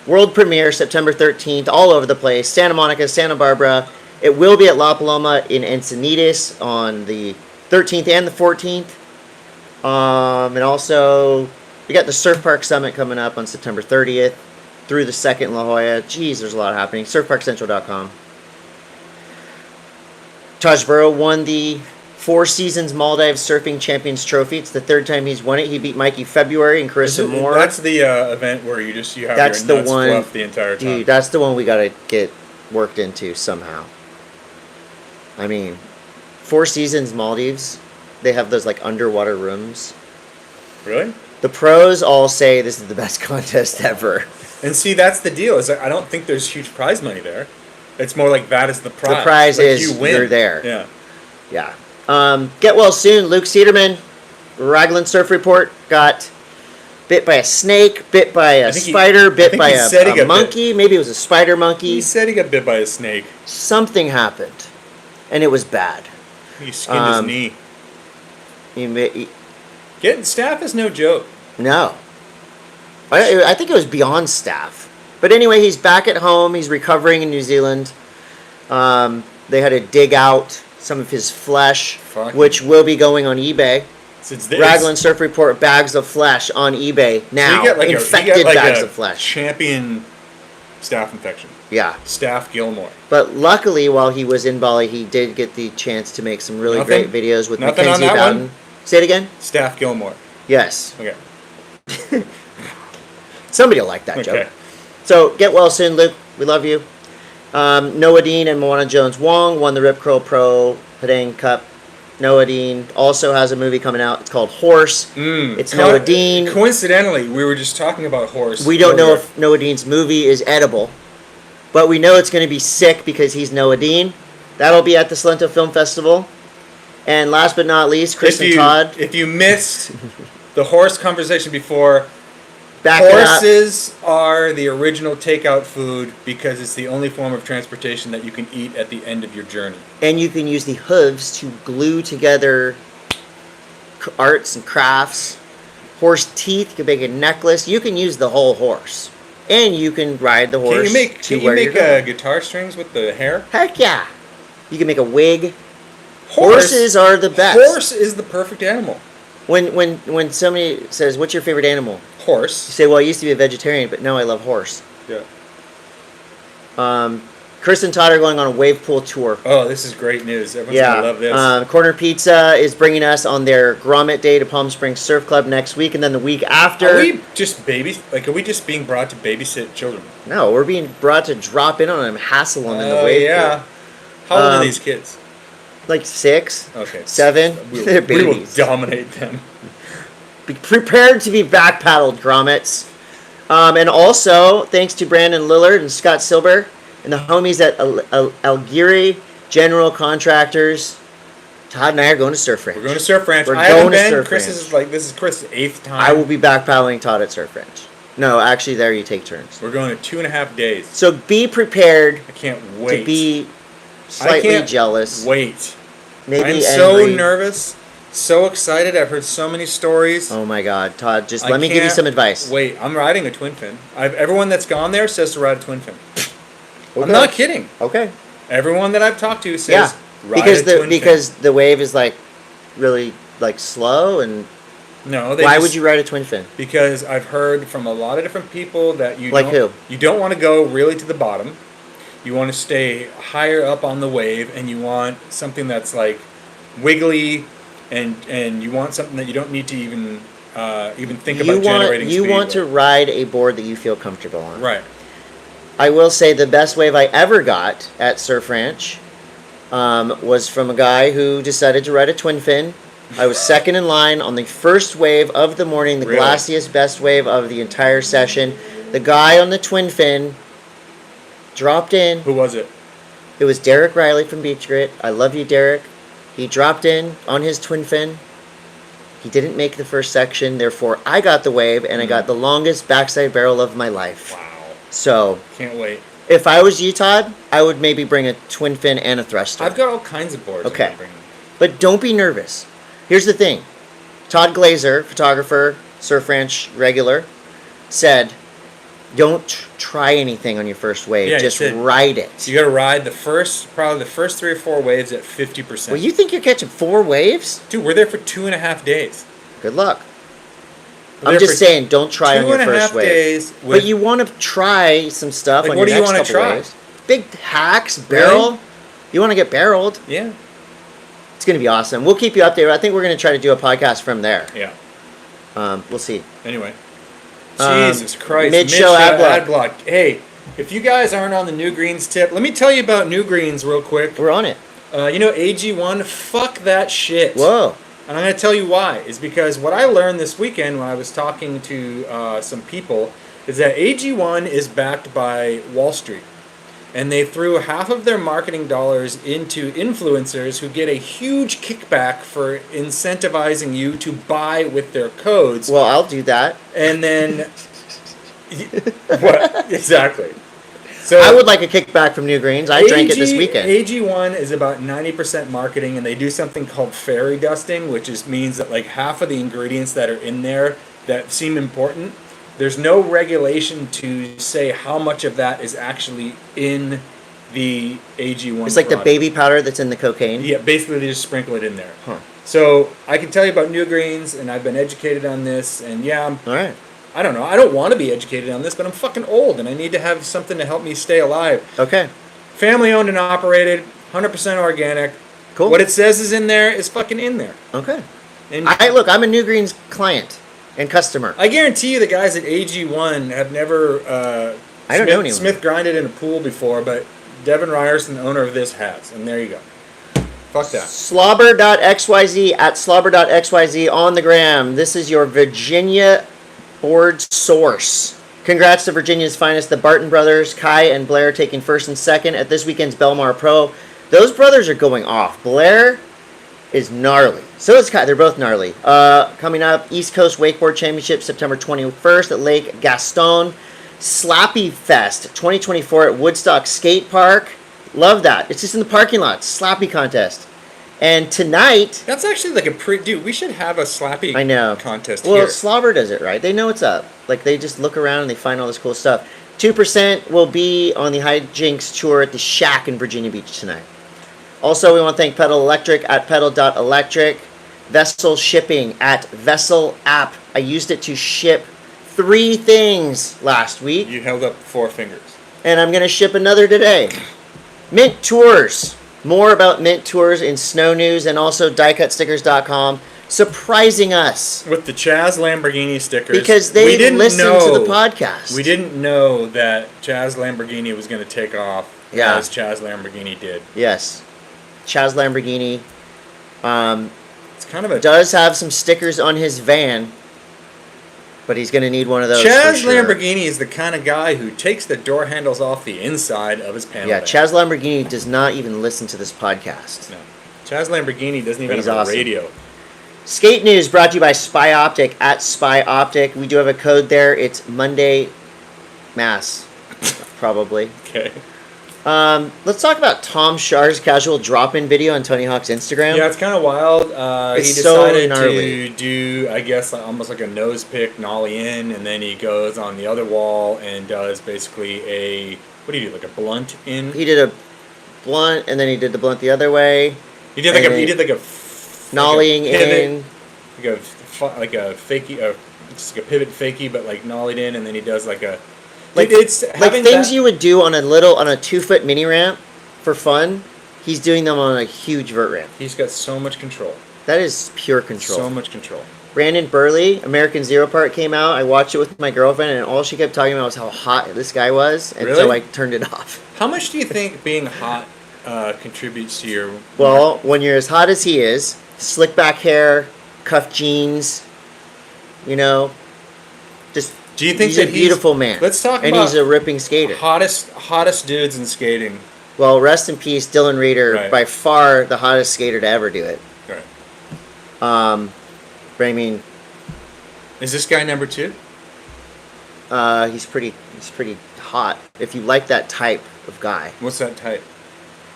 Speaker 2: World premiere September 13th, all over the place. Santa Monica, Santa Barbara. It will be at La Paloma in Encinitas on the 13th and the 14th. And also, we got the Surf Park Summit coming up on September 30th through the 2nd in La Jolla. Jeez, there's a lot happening. SurfParkCentral.com. Taj Burrow won the Four Seasons Maldives Surfing Champions Trophy. It's the third time he's won it. He beat Mikey February and Carissa Moore.
Speaker 1: That's the event where you have your nuts fluffed the entire time.
Speaker 2: Dude, that's the one we got to get worked into somehow. I mean, Four Seasons Maldives, they have those like underwater rooms.
Speaker 1: Really?
Speaker 2: The pros all say this is the best contest ever.
Speaker 1: And see, that's the deal. Is I don't think there's huge prize money there. It's more like that is the prize.
Speaker 2: The prize
Speaker 1: like
Speaker 2: is
Speaker 1: you win.
Speaker 2: You're there.
Speaker 1: Yeah.
Speaker 2: Yeah. Get well soon. Luke Cederman, Raglan Surf Report, got bit by a snake, bit by a spider, bit by a monkey. Maybe it was a spider monkey.
Speaker 1: He said he got bit by a snake.
Speaker 2: Something happened, and it was bad.
Speaker 1: He skinned his knee. Getting staff is no joke.
Speaker 2: No. I think it was beyond staff. But anyway, he's back at home. He's recovering in New Zealand. They had to dig out some of his flesh, which will be going on eBay. Raglan Surf Report bags of flesh on eBay now. So infected bags of flesh.
Speaker 1: Champion staph infection.
Speaker 2: Yeah.
Speaker 1: Staph Gilmore.
Speaker 2: But luckily, while he was in Bali, he did get the chance to make some really great videos with Mackenzie Bowden. Say it again?
Speaker 1: Staph Gilmore.
Speaker 2: Yes.
Speaker 1: Okay.
Speaker 2: Somebody will like that joke. So, get well soon, Luke. We love you. Noah Deane and Moana Jones Wong won the Rip Curl Padang Cup. Noah Deane also has a movie coming out. It's called Horse. It's Noah Deane.
Speaker 1: Coincidentally, we were just talking about Horse.
Speaker 2: We don't know if Noah Deane's movie is edible, but we know it's going to be sick because he's Noah Deane. That'll be at the Solento Film Festival. And last but not least, Chris and Todd.
Speaker 1: If you missed the horse conversation before,
Speaker 2: horses
Speaker 1: are the original takeout food because it's the only form of transportation that you can eat at the end of your journey.
Speaker 2: And you can use the hooves to glue together arts and crafts. Horse teeth, you can make a necklace. You can use the whole horse. And you can ride the horse
Speaker 1: Can you make guitar strings with the hair?
Speaker 2: Heck yeah. You can make a wig. Horses are the best.
Speaker 1: Horse is the perfect animal.
Speaker 2: When somebody says, "What's your favorite animal?"
Speaker 1: Horse.
Speaker 2: You say, "Well, I used to be a vegetarian, but now I love horse."
Speaker 1: Yeah.
Speaker 2: Chris and Todd are going on a wave pool tour.
Speaker 1: Oh, this is great news. Everyone's going to love this.
Speaker 2: Corner Pizza is bringing us on their Grommet Day to Palm Springs Surf Club next week, and then the week after.
Speaker 1: Are we just Are we just being brought to babysit children?
Speaker 2: No, we're being brought to drop in on them, hassle them in the wave pool.
Speaker 1: How old are these kids?
Speaker 2: Like 6.
Speaker 1: Okay.
Speaker 2: 7. They're babies.
Speaker 1: We will dominate them.
Speaker 2: Be prepared to be back paddled, grommets. And also, thanks to Brandon Lillard and Scott Silber and the homies at Algiri General Contractors, Todd and I are going to Surf Ranch.
Speaker 1: We're going to Surf Ranch.
Speaker 2: We're going to Surf
Speaker 1: Chris
Speaker 2: Ranch.
Speaker 1: This is Chris' 8th time.
Speaker 2: I will be back paddling Todd at Surf Ranch. No, actually, there you take turns.
Speaker 1: We're going to 2.5 days.
Speaker 2: So be prepared.
Speaker 1: I can't wait.
Speaker 2: To be slightly jealous.
Speaker 1: Wait.
Speaker 2: Maybe
Speaker 1: I'm
Speaker 2: angry.
Speaker 1: So nervous. So excited. I've heard so many stories.
Speaker 2: Oh my God, Todd, just let me give you some advice.
Speaker 1: Wait, I'm riding a twin fin. Everyone that's gone there says to ride a twin fin. Okay. I'm not kidding.
Speaker 2: Okay.
Speaker 1: Everyone that I've talked to says ride a twin fin.
Speaker 2: Because the wave is like really like slow and
Speaker 1: no.
Speaker 2: Why would you ride a twin fin?
Speaker 1: Because I've heard from a lot of different people that you don't want to go really to the bottom. You want to stay higher up on the wave, and you want something that's like wiggly, and you want something that you don't need to even think about generating speed.
Speaker 2: You want to ride a board that you feel comfortable on.
Speaker 1: Right.
Speaker 2: I will say the best wave I ever got at Surf Ranch was from a guy who decided to ride a twin fin. I was second in line on the first wave of the morning, the glassiest, best wave of the entire session. The guy on the twin fin dropped in.
Speaker 1: Who was it?
Speaker 2: It was Derek Riley from Beach Grit. I love you, Derek. He dropped in on his twin fin. He didn't make the first section, therefore I got the wave, and I got the longest backside barrel of my life.
Speaker 1: Wow.
Speaker 2: So
Speaker 1: Can't wait.
Speaker 2: if I was you, Todd, I would maybe bring a twin fin and a thruster.
Speaker 1: I've got all kinds of boards.
Speaker 2: Okay. But don't be nervous. Here's the thing. Todd Glazer, photographer, Surf Ranch regular, said, don't try anything on your first wave.
Speaker 1: Yeah,
Speaker 2: just ride it.
Speaker 1: You got to ride probably the first 3 or 4 waves at 50%.
Speaker 2: Well, you think you're catching 4 waves?
Speaker 1: Dude, we're there for 2.5 days.
Speaker 2: Good luck. I'm just saying, don't try on your first wave.
Speaker 1: Days
Speaker 2: but you want to try some stuff on your next couple waves. What do you want to try? Big hacks, barrel. Really? You want to get barreled?
Speaker 1: Yeah.
Speaker 2: It's going to be awesome. We'll keep you updated. I think we're going to try to do a podcast from there.
Speaker 1: Yeah.
Speaker 2: We'll see.
Speaker 1: Anyway. Jesus Christ.
Speaker 2: Mid-show ad
Speaker 1: block. Hey, if you guys aren't on the New Greens tip, let me tell you about New Greens real quick.
Speaker 2: We're on it.
Speaker 1: You know AG1? Fuck that shit.
Speaker 2: Whoa.
Speaker 1: And I'm going to tell you why. Is because what I learned this weekend when I was talking to some people is that AG1 is backed by Wall Street. And they threw half of their marketing dollars into influencers who get a huge kickback for incentivizing you to buy with their codes.
Speaker 2: Well, I'll do that.
Speaker 1: And then... What? Exactly. So
Speaker 2: I would like a kickback from New Greens. I drank it this weekend.
Speaker 1: AG1 is about 90% marketing, and they do something called fairy dusting, which means that like half of the ingredients that are in there that seem important, there's no regulation to say how much of that is actually in the AG1
Speaker 2: It's like
Speaker 1: product.
Speaker 2: the baby powder that's in the cocaine?
Speaker 1: Yeah, basically they just sprinkle it in there.
Speaker 2: Huh.
Speaker 1: So I can tell you about New Greens, and I've been educated on this, and yeah,
Speaker 2: all right.
Speaker 1: I don't know. I don't want to be educated on this, but I'm fucking old, and I need to have something to help me stay alive.
Speaker 2: Okay.
Speaker 1: Family owned and operated, 100% organic.
Speaker 2: Cool.
Speaker 1: What it says is in there is fucking in there.
Speaker 2: Okay.
Speaker 1: And
Speaker 2: look, I'm a New Greens client and customer.
Speaker 1: I guarantee you the guys at AG1 have never
Speaker 2: I don't know anyone.
Speaker 1: Smith grinded in a pool before, but Devin Ryerson, the owner of this, has. And there you go. Fuck that.
Speaker 2: Slobber.xyz at slobber.xyz on the gram. This is your Virginia board source. Congrats to Virginia's finest, the Barton brothers, Kai and Blair, taking first and second at this weekend's Belmar Pro. Those brothers are going off. Blair is gnarly. So is Kai. They're both gnarly. Coming up, East Coast Wakeboard Championship, September 21st at Lake Gaston. Slappy Fest 2024 at Woodstock Skate Park. Love that. It's just in the parking lot. Slappy contest. And tonight...
Speaker 1: That's actually like a Dude, we should have a Slappy contest
Speaker 2: well,
Speaker 1: here.
Speaker 2: Slobber does it, right? They know what's up. Like, they just look around and they find all this cool stuff. 2% will be on the Hijinks tour at the Shack in Virginia Beach tonight. Also, we want to thank Pedal Electric at pedal.electric. Vessel Shipping at Vessel App. I used it to ship 3 things last week.
Speaker 1: You held up 4 fingers.
Speaker 2: And I'm going to ship another today. Mint Tours. More about Mint Tours in Snow News, and also diecutstickers.com surprising us.
Speaker 1: With the Chaz Lamborghini stickers.
Speaker 2: Because they didn't listen to the podcast.
Speaker 1: We didn't know that Chaz Lamborghini was going to take off as Chaz Lamborghini did.
Speaker 2: Yes. Chaz Lamborghini
Speaker 1: it's kind of a
Speaker 2: does have some stickers on his van, but he's going to need one of those.
Speaker 1: Chaz Lamborghini is the kind of guy who takes the door handles off the inside of his panel.
Speaker 2: Yeah, Chaz Lamborghini does not even listen to this podcast.
Speaker 1: No. Chaz Lamborghini doesn't even have a radio.
Speaker 2: Skate News brought to you by Spy Optic at Spy Optic. We do have a code there. It's Monday M.A.S.S. probably.
Speaker 1: Okay.
Speaker 2: Let's talk about Tom Schaar's casual drop-in video on Tony Hawk's Instagram.
Speaker 1: Yeah, it's kind of wild. He decided to do, I guess, almost like a nose pick, nollie in, and then he goes on the other wall and does basically what do you do, like a blunt in?
Speaker 2: He did a blunt, and then he did the blunt the other way.
Speaker 1: He did like a
Speaker 2: nollieing in,
Speaker 1: like a fakie, just like a pivot fakie, but like nollied in, and then he does like a.
Speaker 2: Like, it's like things you would do on a 2-foot mini ramp for fun. He's doing them on a huge vert ramp.
Speaker 1: He's got so much control.
Speaker 2: That is pure control.
Speaker 1: So much control.
Speaker 2: Brandon Burley, American Zero Part came out. I watched it with my girlfriend, and all she kept talking about was how hot this guy was, and so I turned it off.
Speaker 1: How much do you think being hot contributes to your...
Speaker 2: Well, when you're as hot as he is, slick back hair, cuffed jeans, just...
Speaker 1: Do you think
Speaker 2: he's a beautiful man?
Speaker 1: Let's talk about...
Speaker 2: And he's a ripping skater.
Speaker 1: Hottest dudes in skating.
Speaker 2: Well, rest in peace, Dylan Reeder, by far the hottest skater to ever do it.
Speaker 1: Right.
Speaker 2: But I mean,
Speaker 1: is this guy number 2?
Speaker 2: he's pretty hot. If you like that type of guy,
Speaker 1: What's that type?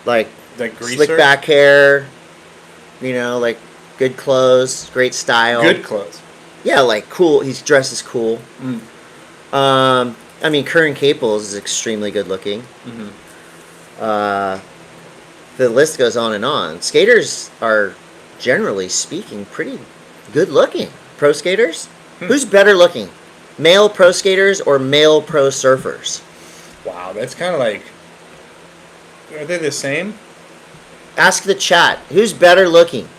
Speaker 2: like
Speaker 1: Greaser?
Speaker 2: slick back hair, like good clothes, great style.
Speaker 1: Good clothes.
Speaker 2: Yeah, like cool. He's dresses cool. I mean, Curran Caples is extremely good looking. The list goes on and on. Skaters are, generally speaking, pretty good looking. Pro skaters? Who's better looking? Male pro skaters or male pro surfers?
Speaker 1: Wow, that's kind of like... Are they the same?
Speaker 2: Ask the chat. Who's better looking?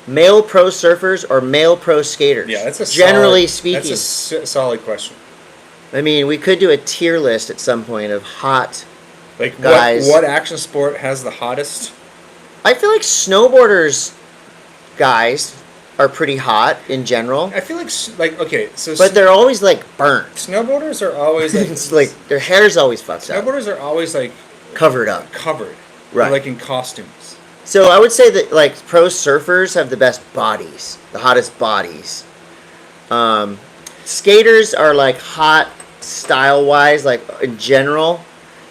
Speaker 2: Male pro surfers or male pro skaters?
Speaker 1: Yeah, that's a
Speaker 2: generally speaking.
Speaker 1: That's a solid question.
Speaker 2: I mean, we could do a tier list at some point of hot
Speaker 1: like
Speaker 2: guys.
Speaker 1: What action sport has the hottest?
Speaker 2: I feel like snowboarders guys are pretty hot in general.
Speaker 1: I feel like okay, so
Speaker 2: but they're always like burnt.
Speaker 1: Snowboarders are always like
Speaker 2: it's like their hair's always fucked up.
Speaker 1: Snowboarders are always like
Speaker 2: covered up.
Speaker 1: Covered.
Speaker 2: Right.
Speaker 1: Like in costumes.
Speaker 2: So I would say that like pro surfers have the best bodies, the hottest bodies. Skaters are like hot style wise, like in general.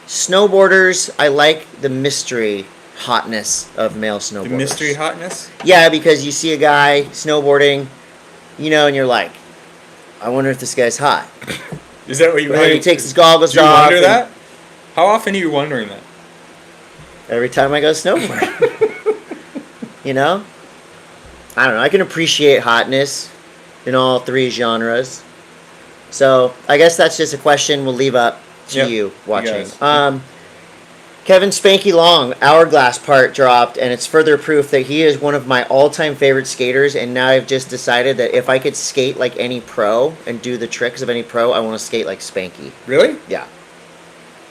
Speaker 2: Snowboarders, I like the mystery hotness of male snowboarders.
Speaker 1: The mystery hotness?
Speaker 2: Yeah, because you see a guy snowboarding, and you're like, I wonder if this guy's hot.
Speaker 1: Is that what you?
Speaker 2: And then he takes his goggles
Speaker 1: off. Do you
Speaker 2: off.
Speaker 1: wonder that? How often are you wondering that?
Speaker 2: Every time I go snowboarding. I don't know. I can appreciate hotness in all 3 genres. So I guess that's just a question we'll leave up to you watching. Kevin Spanky Long, Hourglass part dropped, and it's further proof that he is one of my all-time favorite skaters, and now I've just decided that if I could skate like any pro and do the tricks of any pro, I want to skate like Spanky.
Speaker 1: Really?
Speaker 2: Yeah.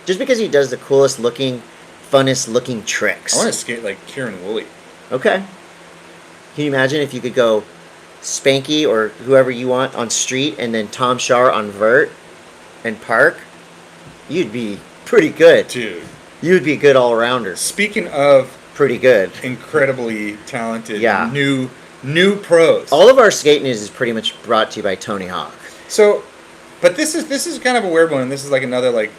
Speaker 2: Just because he does the coolest looking, funnest looking tricks.
Speaker 1: I want to skate like Kieran Woolley.
Speaker 2: Okay. Can you imagine if you could go Spanky or whoever you want on street and then Tom Schaar on vert and park? You'd be pretty good.
Speaker 1: Dude.
Speaker 2: You'd be a good all-rounder.
Speaker 1: Speaking of
Speaker 2: pretty good,
Speaker 1: incredibly talented, new pros.
Speaker 2: All of our skate news is pretty much brought to you by Tony Hawk.
Speaker 1: So, but this is kind of a weird one, and this is like another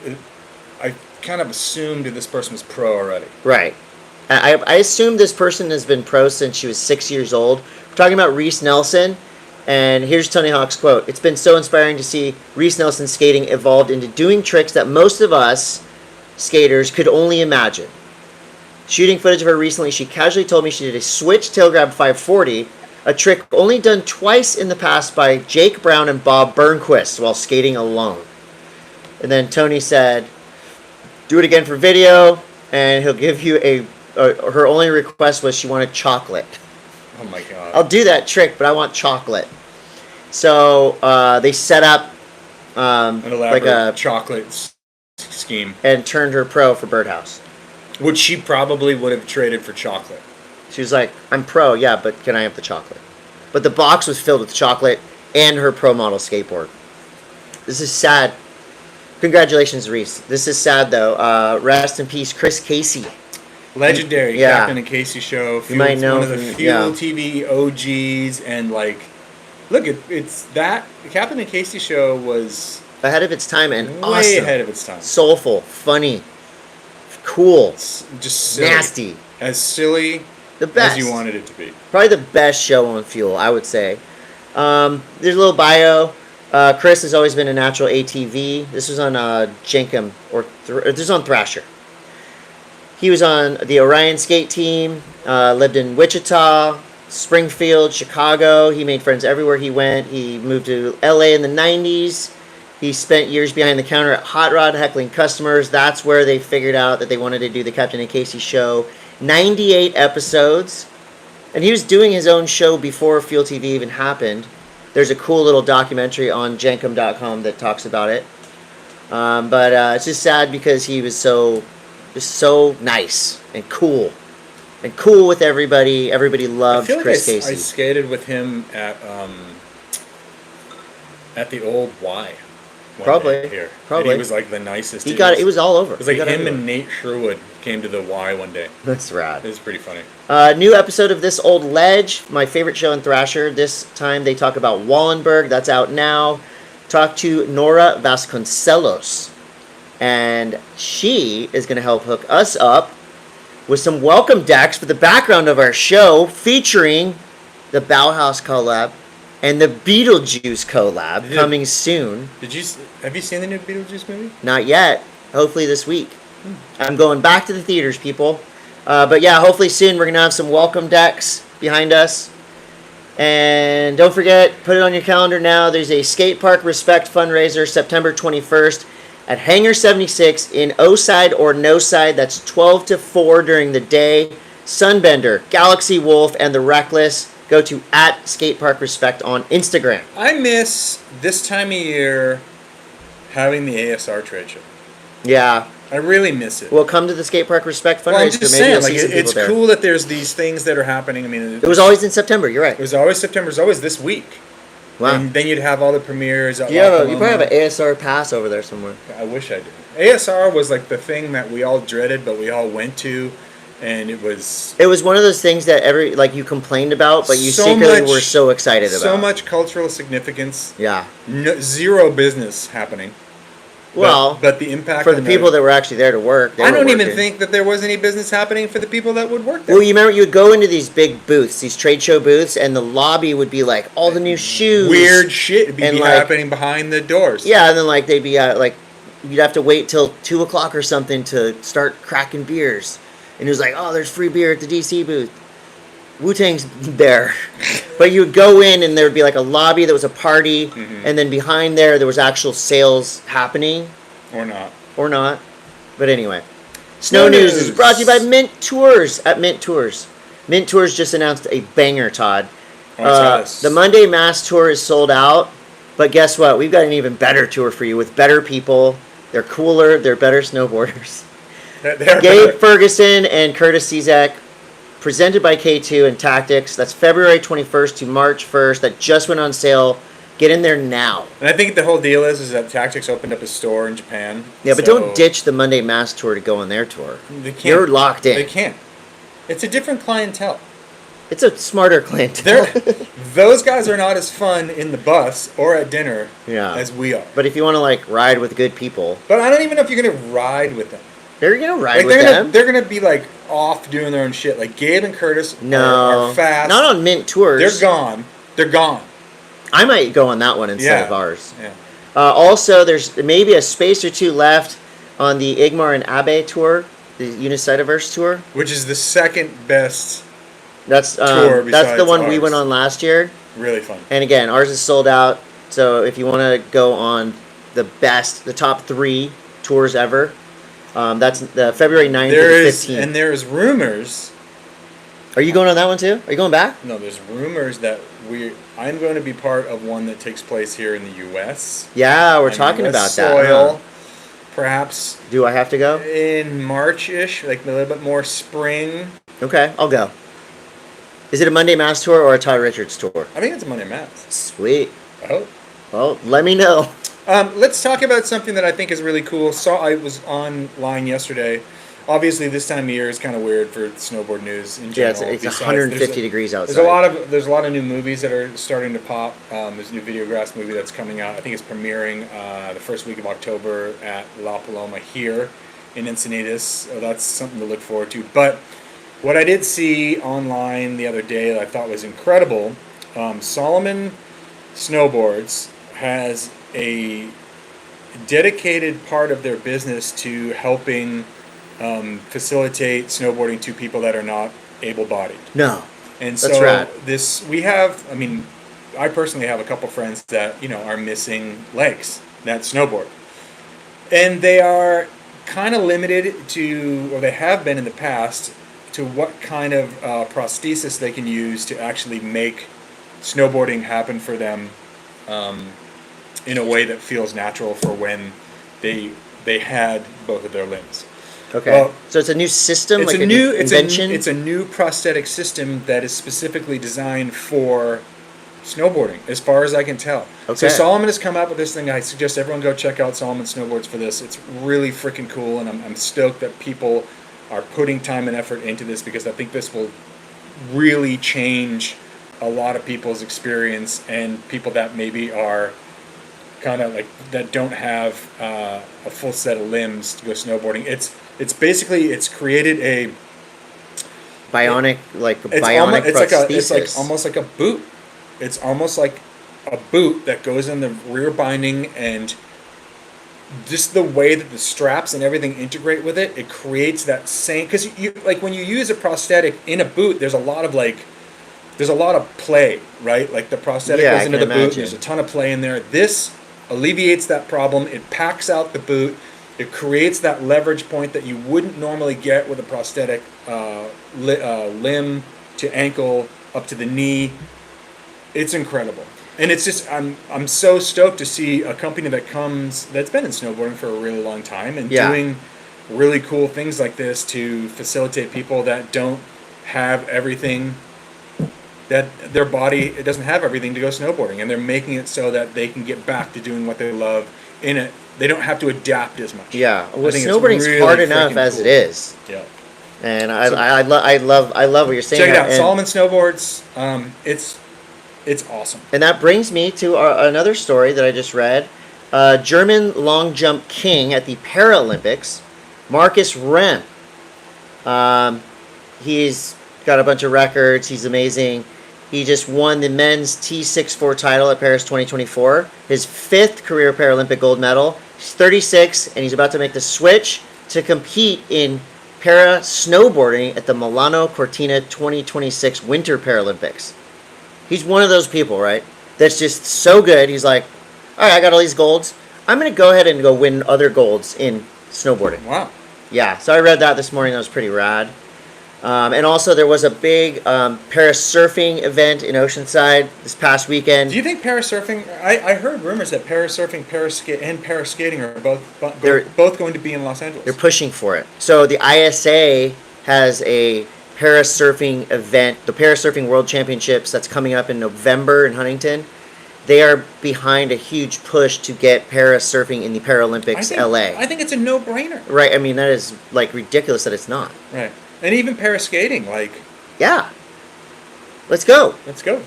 Speaker 1: I kind of assumed this person was pro already.
Speaker 2: Right. I assume this person has been pro since she was 6 years old. We're talking about Reese Nelson, and here's Tony Hawk's quote. It's been so inspiring to see Reese Nelson skating evolved into doing tricks that most of us skaters could only imagine. Shooting footage of her recently, she casually told me she did a switch tail grab 540, a trick only done twice in the past by Jake Brown and Bob Burnquist while skating alone. And then Tony said, do it again for video, and he'll give you her only request was she wanted chocolate.
Speaker 1: Oh my god.
Speaker 2: I'll do that trick, but I want chocolate. So they set up
Speaker 1: an elaborate like a chocolate scheme
Speaker 2: and turned her pro for Birdhouse.
Speaker 1: Which she probably would have traded for chocolate.
Speaker 2: She was like, I'm pro, yeah, but can I have the chocolate? But the box was filled with chocolate and her pro model skateboard. This is sad. Congratulations, Reese. This is sad, though. Rest in peace, Chris Casey.
Speaker 1: Legendary Captain and Casey show.
Speaker 2: You might know
Speaker 1: one of the Fuel TV OGs, and look, it's that Captain and Casey show was
Speaker 2: ahead of its time and
Speaker 1: way
Speaker 2: awesome.
Speaker 1: Ahead of its time.
Speaker 2: Soulful, funny, cool,
Speaker 1: just silly.
Speaker 2: Nasty,
Speaker 1: as silly,
Speaker 2: the best
Speaker 1: as you wanted it to be.
Speaker 2: Probably the best show on Fuel, I would say. There's a little bio. Chris has always been a natural ATV. This was on Jenkem this was on Thrasher. He was on the Orion skate team, lived in Wichita, Springfield, Chicago. He made friends everywhere he went. He moved to LA in the 90s. He spent years behind the counter at Hot Rod heckling customers. That's where they figured out that they wanted to do the Captain and Casey show. 98 episodes. And he was doing his own show before Fuel TV even happened. There's a cool little documentary on jenkem.com that talks about it. But it's just sad because he was so nice and cool with everybody. Everybody loved Chris Casey.
Speaker 1: I skated with him at the old Y
Speaker 2: Probably.
Speaker 1: day here.
Speaker 2: Probably.
Speaker 1: And he was like the nicest.
Speaker 2: It was all over.
Speaker 1: It was like him and Nate Sherwood came to the Y one day.
Speaker 2: That's rad.
Speaker 1: It was pretty funny.
Speaker 2: New episode of This Old Ledge, my favorite show in Thrasher. This time they talk about Wallenberg. That's out now. Talk to Nora Vasconcelos. And she is going to help hook us up with some welcome decks for the background of our show, featuring the Bauhaus collab and the Beetlejuice collab coming soon.
Speaker 1: Have you seen the new Beetlejuice movie?
Speaker 2: Not yet. Hopefully this week. I'm going back to the theaters, people. But yeah, hopefully soon we're going to have some welcome decks behind us. And don't forget, put it on your calendar now. There's a Skatepark Respect Fundraiser September 21st at Hangar 76 in O-Side or No-Side. That's 12 to 4 during the day. Sunbender, Galaxy Wolf, and The Reckless. Go to @Skatepark Respect on Instagram.
Speaker 1: I miss this time of year having the ASR trade show.
Speaker 2: Yeah.
Speaker 1: I really miss it.
Speaker 2: Well, come to the Skatepark Respect Fundraiser.
Speaker 1: Well, I'm just saying, like, it's
Speaker 2: there.
Speaker 1: cool that there's these things that are happening. I mean,
Speaker 2: it was always in September. You're right.
Speaker 1: It was always September. It was always this week.
Speaker 2: Wow.
Speaker 1: And then you'd have all the premieres.
Speaker 2: You probably have an ASR pass over there somewhere.
Speaker 1: I wish I did. ASR was like the thing that we all dreaded, but we all went to, and it was.
Speaker 2: It was one of those things that you complained about, but you secretly were so excited about.
Speaker 1: So much cultural significance.
Speaker 2: Yeah.
Speaker 1: Zero business happening.
Speaker 2: Well,
Speaker 1: but the impact
Speaker 2: for the people that were actually there to work.
Speaker 1: I don't even think that there was any business happening for the people that would work there.
Speaker 2: Well, you remember you would go into these big booths, these trade show booths, and the lobby would be like all the new shoes,
Speaker 1: weird shit would be happening behind the doors.
Speaker 2: Yeah, and then they'd be you'd have to wait till 2:00 or something to start cracking beers, and it was like, oh, there's free beer at the DC booth. Wu-Tang's there. But you would go in and there would be like a lobby that was a party, and then behind there was actual sales happening.
Speaker 1: Or not.
Speaker 2: But anyway. Snow News is brought to you by Mint Tours at Mint Tours. Mint Tours just announced a banger, Todd. The Monday M.A.S.S tour is sold out, but guess what? We've got an even better tour for you with better people. They're cooler. They're better snowboarders. Gabe Ferguson and Curtis Cizek. Presented by K2 and Tactics. That's February 21st to March 1st. That just went on sale. Get in there now.
Speaker 1: And I think the whole deal is that Tactics opened up a store in Japan.
Speaker 2: Yeah, but don't ditch the Monday M.A.S.S tour to go on their tour.
Speaker 1: They can't.
Speaker 2: You're locked in.
Speaker 1: They can't. It's a different clientele.
Speaker 2: It's a smarter clientele.
Speaker 1: Those guys are not as fun in the bus or at dinner as we are.
Speaker 2: But if you want to ride with good people.
Speaker 1: But I don't even know if you're going to ride with them.
Speaker 2: They're going to ride with them.
Speaker 1: They're going to be off doing their own shit. Like Gabe and Curtis are fast.
Speaker 2: Not on Mint Tours.
Speaker 1: They're gone. They're gone.
Speaker 2: I might go on that one instead of ours.
Speaker 1: Yeah.
Speaker 2: Also, there's maybe a space or two left on the Igmar and Abe tour, the Unicitaverse tour.
Speaker 1: Which is the second best
Speaker 2: tour that's the one we went on last year.
Speaker 1: Really fun.
Speaker 2: And again, ours is sold out. So if you want to go on the top 3 tours ever, that's the February 9th to the 15th.
Speaker 1: And there's rumors.
Speaker 2: Are you going on that one too? Are you going back?
Speaker 1: No, there's rumors that I'm going to be part of one that takes place here in the U.S.
Speaker 2: Yeah, we're talking about
Speaker 1: that. Perhaps.
Speaker 2: Do I have to go?
Speaker 1: In March-ish, like a little bit more spring.
Speaker 2: Okay, I'll go. Is it a Monday M.A.S.S tour or a Todd Richards tour?
Speaker 1: I think it's a Monday M.A.S.S.
Speaker 2: Sweet.
Speaker 1: I hope.
Speaker 2: Well, let me know.
Speaker 1: Let's talk about something that I think is really cool. I was online yesterday. Obviously, this time of year is kind of weird for snowboard news in general.
Speaker 2: Yeah, it's 150 degrees outside.
Speaker 1: There's a lot of new movies that are starting to pop. There's a new Videographs movie that's coming out. I think it's premiering the first week of October at La Paloma here in Encinitas. So that's something to look forward to. But what I did see online the other day that I thought was incredible, Solomon Snowboards has a dedicated part of their business to helping facilitate snowboarding to people that are not able-bodied.
Speaker 2: No.
Speaker 1: And
Speaker 2: that's
Speaker 1: so
Speaker 2: rad.
Speaker 1: I personally have a couple friends that, are missing legs that snowboard. And they are kind of limited to, or they have been in the past, to what kind of prosthesis they can use to actually make snowboarding happen for them in a way that feels natural for when they had both of their limbs.
Speaker 2: Okay. Well, so it's a new system,
Speaker 1: it's
Speaker 2: like
Speaker 1: a new
Speaker 2: invention?
Speaker 1: It's a new prosthetic system that is specifically designed for snowboarding, as far as I can tell.
Speaker 2: Okay.
Speaker 1: So Solomon has come out with this thing. I suggest everyone go check out Solomon Snowboards for this. It's really freaking cool, and I'm stoked that people are putting time and effort into this, because I think this will really change a lot of people's experience, and people that maybe are kind of like that don't have a full set of limbs to go snowboarding. It's basically created a
Speaker 2: bionic
Speaker 1: prosthesis.
Speaker 2: It's
Speaker 1: like almost like a boot. It's almost like a boot that goes in the rear binding, and just the way that the straps and everything integrate with it, it creates that same, because you like when you use a prosthetic in a boot, there's a lot of play, right? Like the prosthetic goes into the boot, and there's a ton of play in there. This alleviates that problem. It packs out the boot. It creates that leverage point that you wouldn't normally get with a prosthetic limb to ankle up to the knee. It's incredible. And it's just, I'm so stoked to see a company that's been in snowboarding for a really long time and doing really cool things like this to facilitate people that don't have everything, that their body, it doesn't have everything to go snowboarding, and they're making it so that they can get back to doing what they love in it. They don't have to adapt as much.
Speaker 2: Yeah, well, snowboarding's really hard enough as it is.
Speaker 1: Yeah.
Speaker 2: And I love what you're saying.
Speaker 1: Check it out, Solomon Snowboards. It's awesome.
Speaker 2: And that brings me to another story that I just read. German long jump king at the Paralympics, Marcus Rent. He's got a bunch of records. He's amazing. He just won the men's T64 title at Paris 2024. His 5th career Paralympic gold medal. He's 36, and he's about to make the switch to compete in para snowboarding at the Milano Cortina 2026 Winter Paralympics. He's one of those people, right? That's just so good. He's like, all right, I got all these golds. I'm going to go ahead and go win other golds in snowboarding.
Speaker 1: Wow.
Speaker 2: Yeah, so I read that this morning. That was pretty rad. And also, there was a big parasurfing event in Oceanside this past weekend.
Speaker 1: Do you think parasurfing? I heard rumors that parasurfing, and paraskating are both going to be in Los Angeles.
Speaker 2: They're pushing for it. So the ISA has a parasurfing event, the Parasurfing World Championships, that's coming up in November in Huntington. They are behind a huge push to get parasurfing in the Paralympics LA.
Speaker 1: I think it's a no-brainer.
Speaker 2: Right. I mean, that is like ridiculous that it's not.
Speaker 1: Right. And even paraskating, like...
Speaker 2: Yeah. Let's go.
Speaker 1: Let's go.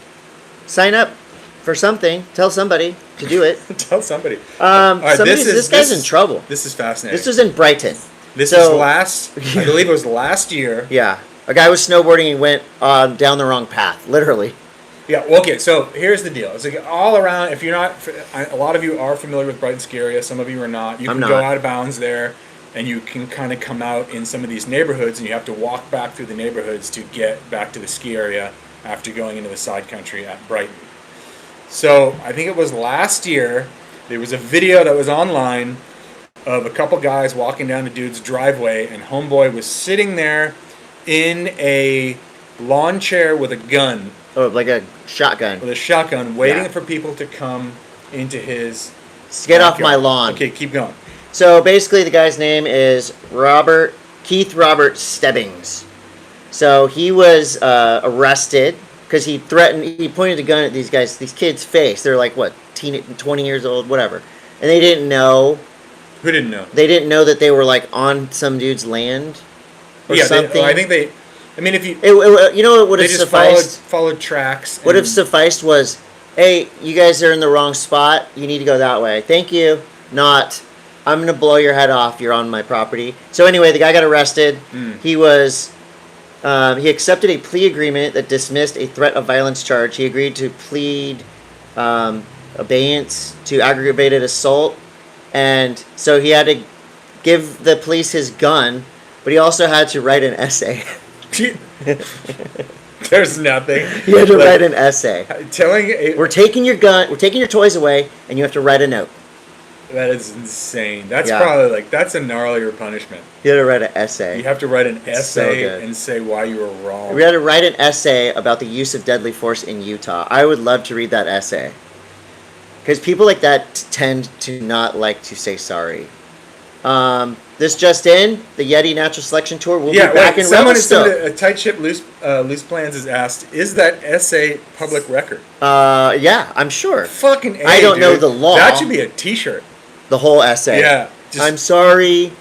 Speaker 2: Sign up for something. Tell somebody to do it.
Speaker 1: Tell somebody.
Speaker 2: All right, this guy's in trouble.
Speaker 1: This is fascinating.
Speaker 2: This was in Brighton.
Speaker 1: I believe it was last year.
Speaker 2: Yeah. A guy was snowboarding and went down the wrong path, literally.
Speaker 1: Yeah, well, okay, so here's the deal. It's like all around, if you're not... A lot of you are familiar with Brighton ski area. Some of you are not. You can go out of bounds there, and you can kind of come out in some of these neighborhoods, and you have to walk back through the neighborhoods to get back to the ski area after going into the side country at Brighton. So I think it was last year, there was a video that was online of a couple guys walking down the dude's driveway, and homeboy was sitting there in a lawn chair with a gun.
Speaker 2: Oh, like a shotgun.
Speaker 1: With a shotgun, waiting for people to come into his
Speaker 2: Get off my lawn.
Speaker 1: Okay, keep going.
Speaker 2: So basically the guy's name is Keith Robert Stebbings. So he was arrested because he pointed a gun at these kids' face. They're like, 20 years old, whatever. And they didn't know.
Speaker 1: Who didn't know?
Speaker 2: They didn't know that they were like on some dude's land or something.
Speaker 1: I think they... I mean, if you...
Speaker 2: it would have sufficed...
Speaker 1: followed tracks.
Speaker 2: What have sufficed was, hey, you guys are in the wrong spot. You need to go that way. Thank you. Not, I'm going to blow your head off. You're on my property. So anyway, the guy got arrested. He was... he accepted a plea agreement that dismissed a threat of violence charge. He agreed to plead abeyance to aggravated assault. And so he had to give the police his gun, but he also had to write an essay.
Speaker 1: There's nothing.
Speaker 2: You had to write an essay.
Speaker 1: We're
Speaker 2: taking your gun, we're taking your toys away, and you have to write a note.
Speaker 1: That is insane. That's probably that's a gnarlier punishment.
Speaker 2: You had to write an essay.
Speaker 1: You have to write an essay and say why you were wrong.
Speaker 2: We had to write an essay about the use of deadly force in Utah. I would love to read that essay. Because people like that tend to not like to say sorry. This just in, the Yeti Natural Selection Tour will be back in
Speaker 1: Someone
Speaker 2: Revelstoke.
Speaker 1: a tight ship loose plans has asked, is that essay public record?
Speaker 2: Yeah, I'm sure.
Speaker 1: Fucking A,
Speaker 2: I don't know
Speaker 1: dude.
Speaker 2: the law.
Speaker 1: That should be a T-shirt.
Speaker 2: The whole essay.
Speaker 1: Yeah.
Speaker 2: I'm sorry.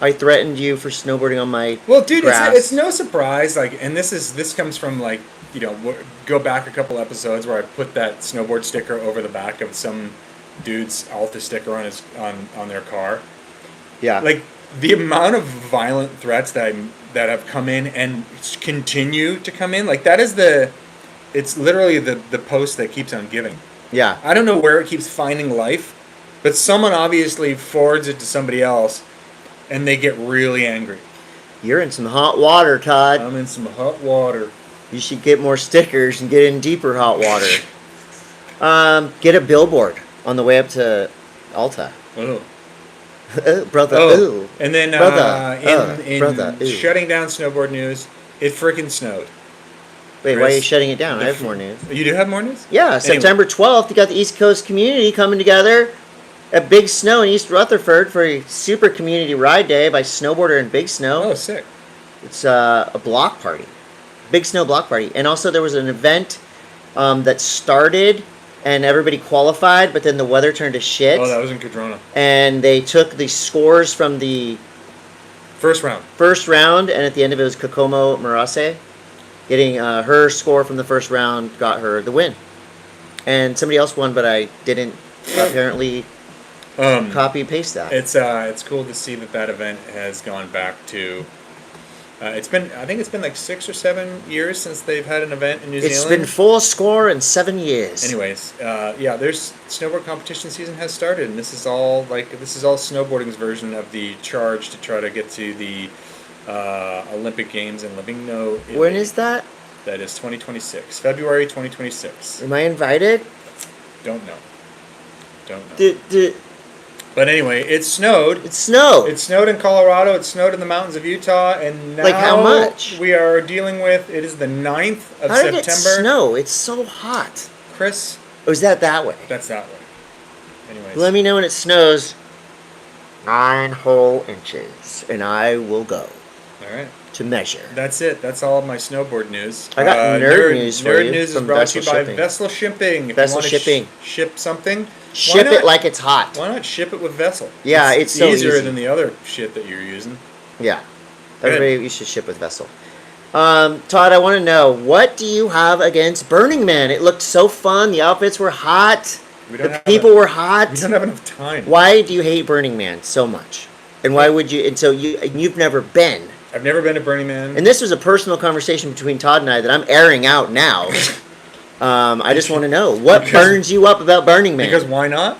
Speaker 2: I threatened you for snowboarding on my
Speaker 1: Well, dude,
Speaker 2: grass.
Speaker 1: it's no surprise. Like, and this comes from like, you know, go back a couple episodes where I put that snowboard sticker over the back of some dude's Alta sticker on their car.
Speaker 2: Yeah.
Speaker 1: Like the amount of violent threats that have come in and continue to come in, like that is it's literally the post that keeps on giving.
Speaker 2: Yeah.
Speaker 1: I don't know where it keeps finding life, but someone obviously forwards it to somebody else, and they get really angry.
Speaker 2: You're in some hot water, Todd.
Speaker 1: I'm in some hot water.
Speaker 2: You should get more stickers and get in deeper hot water. Get a billboard on the way up to Alta.
Speaker 1: Oh.
Speaker 2: Brother,
Speaker 1: oh. And then in
Speaker 2: brother,
Speaker 1: shutting down snowboard news, it freaking snowed.
Speaker 2: Wait,
Speaker 1: Chris,
Speaker 2: why are you shutting it down? I have more news.
Speaker 1: You do have more news?
Speaker 2: Yeah,
Speaker 1: Anyway.
Speaker 2: September 12th, you got the East Coast community coming together at Big Snow in East Rutherford for a super community ride day by Snowboarder and Big Snow.
Speaker 1: Oh, sick.
Speaker 2: It's a block party. Big Snow block party. And also there was an event that started and everybody qualified, but then the weather turned to shit.
Speaker 1: Oh, that was in Cadrona.
Speaker 2: And they took the scores from the
Speaker 1: first
Speaker 2: round, and at the end of it was Kokomo Marase. Getting her score from the first round got her the win. And somebody else won, but I didn't apparently copy and paste that.
Speaker 1: It's cool to see that event has gone back to. I think it's been like 6 or 7 years since they've had an event in New Zealand.
Speaker 2: It's been full score in 7 years.
Speaker 1: Anyways, there's snowboard competition season has started, and this is all snowboarding's version of the charge to try to get to the Olympic Games in Livigno. Italy.
Speaker 2: When is that?
Speaker 1: That is 2026, February 2026.
Speaker 2: Am I invited?
Speaker 1: Don't know. But anyway, it snowed.
Speaker 2: It snowed.
Speaker 1: It snowed in Colorado. It snowed in the mountains of Utah, and now
Speaker 2: like how much?
Speaker 1: We are dealing with. It is the 9th of
Speaker 2: how
Speaker 1: September.
Speaker 2: Did it snow? It's so hot.
Speaker 1: Chris.
Speaker 2: Or is that way?
Speaker 1: That's that way. Anyways.
Speaker 2: Let me know when it snows. 9 whole inches, and I will go.
Speaker 1: All right.
Speaker 2: To measure.
Speaker 1: That's it. That's all of my snowboard news.
Speaker 2: I got nerd news for you.
Speaker 1: Nerd news is brought to you by Vessel Shipping. If
Speaker 2: Vessel
Speaker 1: you
Speaker 2: Shipping.
Speaker 1: Ship something.
Speaker 2: Ship it like it's hot.
Speaker 1: Why not ship it with Vessel?
Speaker 2: Yeah, it's so
Speaker 1: easier
Speaker 2: easy.
Speaker 1: than the other shit that you're using.
Speaker 2: Yeah. Everybody, you should ship with Vessel. Todd, I want to know, what do you have against Burning Man? It looked so fun. The outfits were hot. The people were hot.
Speaker 1: We don't have enough time.
Speaker 2: Why do you hate Burning Man so much? And why would you? And so you've never been.
Speaker 1: I've never been to Burning Man.
Speaker 2: And this was a personal conversation between Todd and I that I'm airing out now. I just want to know, what burns you up about Burning Man?
Speaker 1: Because why not?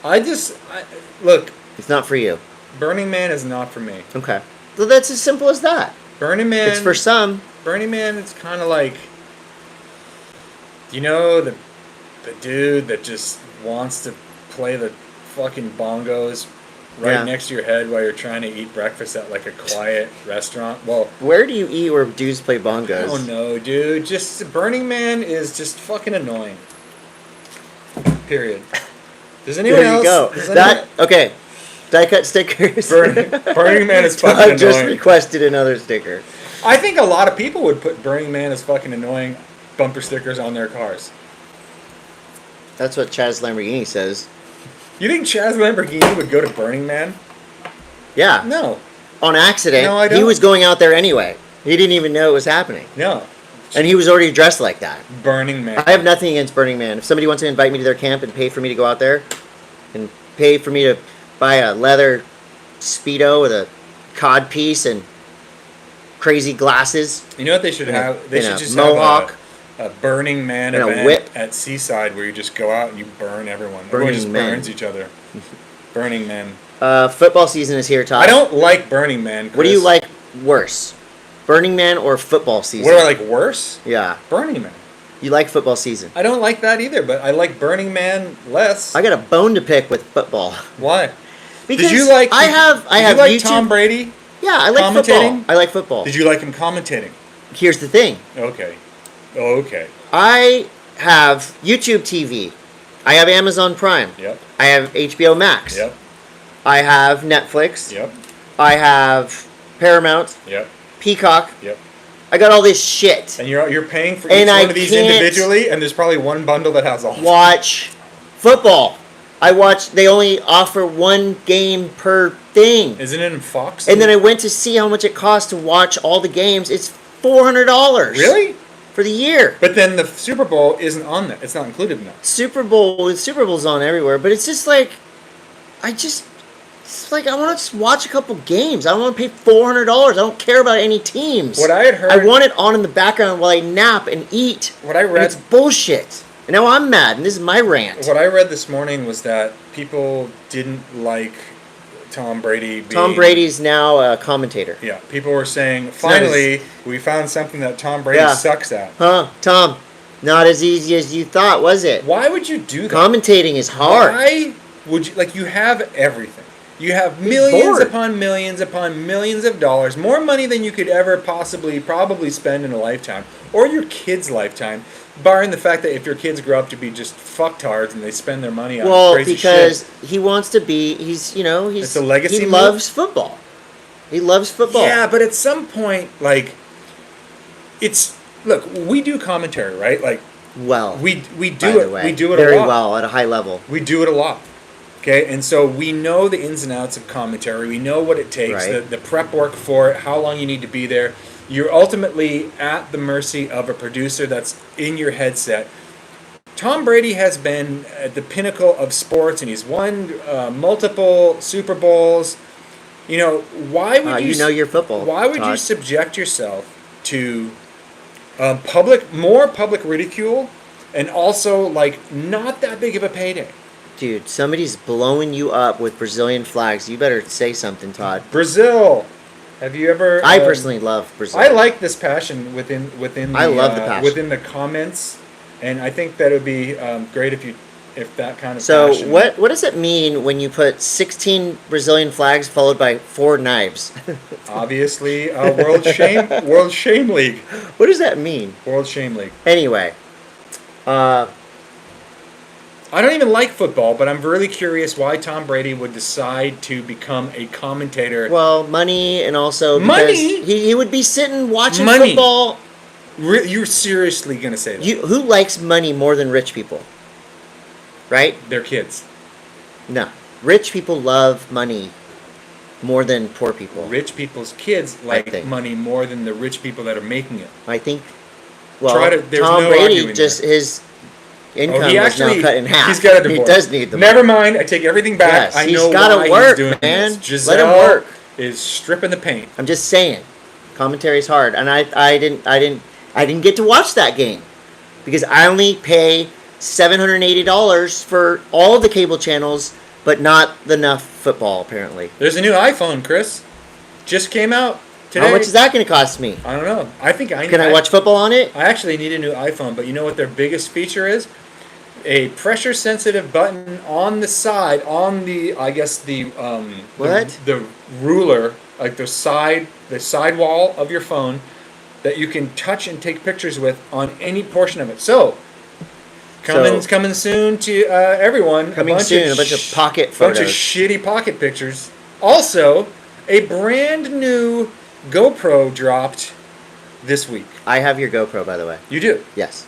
Speaker 1: Look.
Speaker 2: It's not for you.
Speaker 1: Burning Man is not for me.
Speaker 2: Okay. Well, that's as simple as that.
Speaker 1: Burning Man.
Speaker 2: It's for some.
Speaker 1: Burning Man, it's kind of like, you know, the dude that just wants to play the fucking bongos next to your head while you're trying to eat breakfast at like a quiet restaurant. Well,
Speaker 2: where do you eat where dudes play bongos?
Speaker 1: Oh no, dude. Just Burning Man is just fucking annoying. Period. Does anyone else?
Speaker 2: There you go. Okay. Die cut stickers.
Speaker 1: Burning Man is fucking annoying.
Speaker 2: Just requested another sticker.
Speaker 1: I think a lot of people would put Burning Man as fucking annoying bumper stickers on their cars.
Speaker 2: That's what Chaz Lamborghini says.
Speaker 1: You think Chaz Lamborghini would go to Burning Man?
Speaker 2: Yeah.
Speaker 1: No.
Speaker 2: On accident.
Speaker 1: No, I don't.
Speaker 2: He was going out there anyway. He didn't even know it was happening.
Speaker 1: No.
Speaker 2: And he was already dressed like that.
Speaker 1: Burning Man.
Speaker 2: I have nothing against Burning Man. If somebody wants to invite me to their camp and pay for me to go out there, and pay for me to buy a leather Speedo with a cod piece and crazy glasses.
Speaker 1: You know what they should have? They should just
Speaker 2: mohawk.
Speaker 1: have a Burning Man
Speaker 2: and
Speaker 1: event
Speaker 2: a whip
Speaker 1: at Seaside where you just go out and you burn everyone.
Speaker 2: Burning
Speaker 1: Everyone just
Speaker 2: Man.
Speaker 1: burns each other. Burning Man.
Speaker 2: Football season is here, Todd.
Speaker 1: I don't like Burning Man, Chris.
Speaker 2: What do you like worse? Burning Man or football season?
Speaker 1: What do I like worse?
Speaker 2: Yeah.
Speaker 1: Burning Man.
Speaker 2: You like football season?
Speaker 1: I don't like that either, but I like Burning Man less.
Speaker 2: I got a bone to pick with football.
Speaker 1: Why?
Speaker 2: Because
Speaker 1: did you like
Speaker 2: YouTube.
Speaker 1: Tom Brady?
Speaker 2: Yeah, I like football. I like football.
Speaker 1: Did you like him commentating?
Speaker 2: Here's the thing.
Speaker 1: Okay.
Speaker 2: I have YouTube TV. I have Amazon Prime.
Speaker 1: Yep.
Speaker 2: I have HBO Max.
Speaker 1: Yep.
Speaker 2: I have Netflix.
Speaker 1: Yep.
Speaker 2: I have Paramount.
Speaker 1: Yep.
Speaker 2: Peacock.
Speaker 1: Yep.
Speaker 2: I got all this shit.
Speaker 1: And you're paying for each one of these individually, and there's probably one bundle that has all.
Speaker 2: Watch football. They only offer one game per thing.
Speaker 1: Isn't it in Fox?
Speaker 2: And then I went to see how much it costs to watch all the games. It's $400.
Speaker 1: Really?
Speaker 2: For the year.
Speaker 1: But then the Super Bowl isn't on that. It's not included in that.
Speaker 2: Super Bowl's on everywhere, but it's just like, I want to watch a couple games. I don't want to pay $400. I don't care about any teams.
Speaker 1: What I had heard,
Speaker 2: I want it on in the background while I nap and eat.
Speaker 1: What I read,
Speaker 2: it's bullshit. And now I'm mad, and this is my rant.
Speaker 1: What I read this morning was that people didn't like Tom Brady.
Speaker 2: Tom Brady's now a commentator.
Speaker 1: Yeah, people were saying, finally, we found something that Tom Brady sucks at.
Speaker 2: Huh, Tom? Not as easy as you thought, was it?
Speaker 1: Why would you do that?
Speaker 2: Commentating is hard.
Speaker 1: Why would you? Like, you have everything. You have millions upon millions upon millions of dollars, more money than you could ever probably spend in a lifetime, or your kid's lifetime, barring the fact that if your kids grow up to be just fucktards and they spend their money on crazy shit. Well, because
Speaker 2: he wants to be, it's
Speaker 1: a legacy.
Speaker 2: He loves football. He loves football.
Speaker 1: Yeah, but at some point, like, look, we do commentary, right? Like,
Speaker 2: well,
Speaker 1: we do it. We do it
Speaker 2: very
Speaker 1: a lot.
Speaker 2: well at a high level.
Speaker 1: We do it a lot. Okay, and so we know the ins and outs of commentary. We know what it takes, the prep work for it, how long you need to be there. You're ultimately at the mercy of a producer that's in your headset. Tom Brady has been at the pinnacle of sports, and he's won multiple Super Bowls. Why would you
Speaker 2: know your football?
Speaker 1: Why would
Speaker 2: Todd.
Speaker 1: you subject yourself to more public ridicule, and also like not that big of a payday?
Speaker 2: Dude, somebody's blowing you up with Brazilian flags. You better say something, Todd.
Speaker 1: Brazil. Have you ever?
Speaker 2: I personally love Brazil.
Speaker 1: I like this passion within.
Speaker 2: I love the passion
Speaker 1: within the comments, and I think that it would be great if that kind of.
Speaker 2: So
Speaker 1: passion.
Speaker 2: what does it mean when you put 16 Brazilian flags followed by 4 knives?
Speaker 1: Obviously, World Shame League.
Speaker 2: What does that mean?
Speaker 1: World Shame League.
Speaker 2: Anyway,
Speaker 1: I don't even like football, but I'm really curious why Tom Brady would decide to become a commentator.
Speaker 2: Well, money, and also
Speaker 1: money.
Speaker 2: He would be sitting watching football.
Speaker 1: You're seriously gonna say that?
Speaker 2: Who likes money more than rich people? Right?
Speaker 1: Their kids.
Speaker 2: No, rich people love money more than poor people.
Speaker 1: Rich people's kids like money more than the rich people that are making it.
Speaker 2: I think. Well,
Speaker 1: Tom
Speaker 2: Brady his income is now cut in half.
Speaker 1: He's got a divorce.
Speaker 2: He does need the money.
Speaker 1: Never mind. I take everything back.
Speaker 2: Yes,
Speaker 1: I know
Speaker 2: why
Speaker 1: he's doing
Speaker 2: man.
Speaker 1: this. Giselle
Speaker 2: Let him work.
Speaker 1: Is stripping the paint.
Speaker 2: I'm just saying, commentary's hard, and I didn't get to watch that game because I only pay $780 for all the cable channels, but not enough football apparently.
Speaker 1: There's a new iPhone, Chris. Just came out today.
Speaker 2: How much is that going to cost me?
Speaker 1: I don't know. I think
Speaker 2: Can I watch football on it?
Speaker 1: I actually need a new iPhone, but you know what their biggest feature is? A pressure-sensitive button on the side, on the the ruler, like the side wall of your phone, that you can touch and take pictures with on any portion of it. So, coming soon to everyone.
Speaker 2: A bunch of pocket photos.
Speaker 1: Bunch of shitty pocket pictures. Also, a brand new GoPro dropped this week.
Speaker 2: I have your GoPro, by the way.
Speaker 1: You do?
Speaker 2: Yes.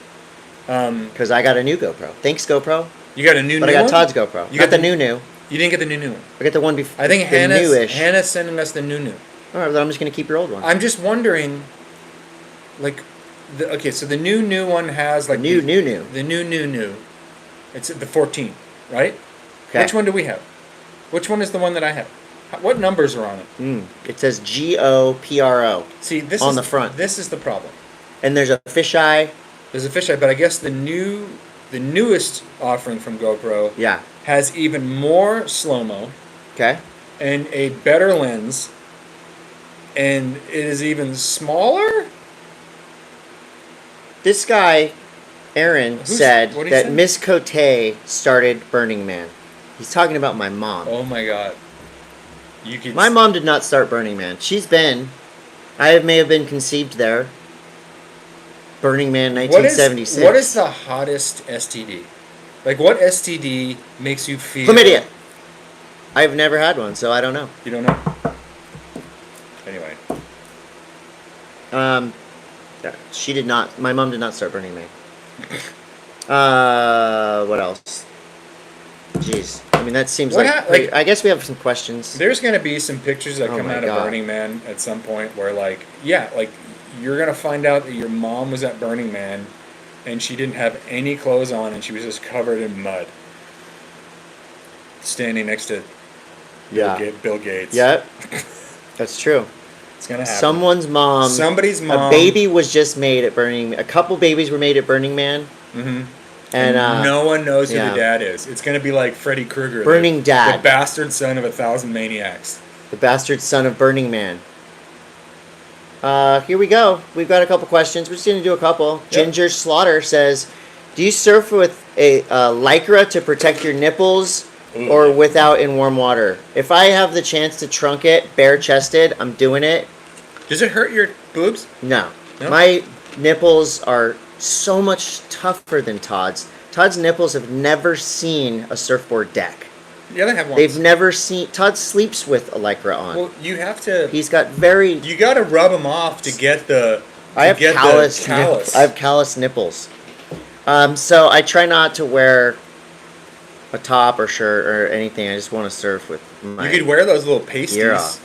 Speaker 2: Because I got a new GoPro. Thanks, GoPro.
Speaker 1: You got a new
Speaker 2: But
Speaker 1: one?
Speaker 2: I got Todd's GoPro.
Speaker 1: You got
Speaker 2: the new. You
Speaker 1: didn't get the new one.
Speaker 2: I got the one before.
Speaker 1: I think Hannah's sending us the new.
Speaker 2: All right, then I'm just going to keep your old one.
Speaker 1: I'm just wondering, like, so the new one has like
Speaker 2: new.
Speaker 1: The new. It's the 14, right?
Speaker 2: Okay.
Speaker 1: Which one do we have? Which one is the one that I have? What numbers are on it?
Speaker 2: It says GoPro.
Speaker 1: See, this
Speaker 2: on
Speaker 1: is
Speaker 2: the front.
Speaker 1: This is the problem.
Speaker 2: And there's a fisheye.
Speaker 1: There's a fisheye, but I guess the newest offering from GoPro has even more slow-mo.
Speaker 2: Okay.
Speaker 1: And a better lens. And it is even smaller?
Speaker 2: This guy, Aaron, said that Miss Cote started Burning Man. He's talking about my mom.
Speaker 1: Oh my god.
Speaker 2: My mom did not start Burning Man. I may have been conceived there. Burning Man 1976.
Speaker 1: What is the hottest STD? Like, what STD makes you feel...
Speaker 2: Chlamydia. I've never had one, so I don't know.
Speaker 1: You don't know. Anyway.
Speaker 2: She did not. My mom did not start Burning Man. What else? Jeez. I mean, that seems I guess we have some questions.
Speaker 1: There's going to be some pictures that come out of Burning Man at some point where, like, you're going to find out that your mom was at Burning Man and she didn't have any clothes on and she was just covered in mud. Standing next to Bill Gates.
Speaker 2: Yep. That's true.
Speaker 1: It's going to happen.
Speaker 2: Somebody's mom. A baby was just made at Burning Man. A couple babies were made at Burning Man.
Speaker 1: Mm-hmm. And no one knows who the dad is. It's going to be like Freddy Krueger.
Speaker 2: Burning Dad.
Speaker 1: The bastard son of 1,000 maniacs.
Speaker 2: The bastard son of Burning Man. Here we go. We've got a couple questions. We're just going to do a couple. Yep. Ginger Slaughter says, do you surf with a Lycra to protect your nipples or without in warm water? If I have the chance to trunk it bare-chested, I'm doing it.
Speaker 1: Does it hurt your boobs?
Speaker 2: No. My nipples are so much tougher than Todd's. Todd's nipples have never seen a surfboard deck.
Speaker 1: Yeah, they have once.
Speaker 2: They've never seen... Todd sleeps with a Lycra on.
Speaker 1: Well, you have to...
Speaker 2: He's got very...
Speaker 1: You got to rub them off to get the...
Speaker 2: I have callous nipples. So I try not to wear a top or shirt or anything. I just want to surf with my...
Speaker 1: You could wear those little pasties.
Speaker 2: Gear off.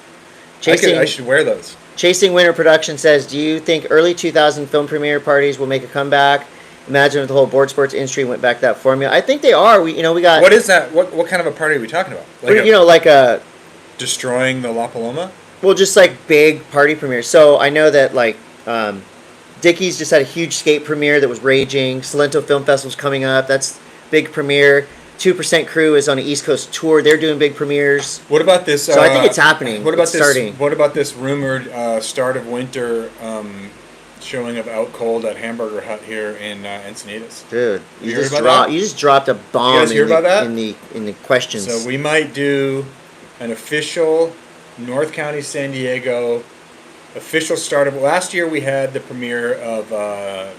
Speaker 1: I should wear those.
Speaker 2: Chasing Winter Production says, do you think early 2000 film premiere parties will make a comeback? Imagine if the whole board sports industry went back that formula. I think they are. We got...
Speaker 1: What is that? What kind of a party are we talking about?
Speaker 2: Like a...
Speaker 1: Destroying the La Paloma?
Speaker 2: Well, just like big party premieres. So I know that like Dickies just had a huge skate premiere that was raging. Solento Film Festival's coming up. That's big premiere. 2% Crew is on an East Coast tour. They're doing big premieres.
Speaker 1: What about this?
Speaker 2: So I think it's happening.
Speaker 1: What about this?
Speaker 2: Starting.
Speaker 1: What about this rumored start of winter showing of Out Cold at Hamburger Hut here in Encinitas?
Speaker 2: Dude, you just dropped a bomb.
Speaker 1: You guys hear about that?
Speaker 2: in the questions.
Speaker 1: So we might do an official North County San Diego official start of. Last year we had the premiere of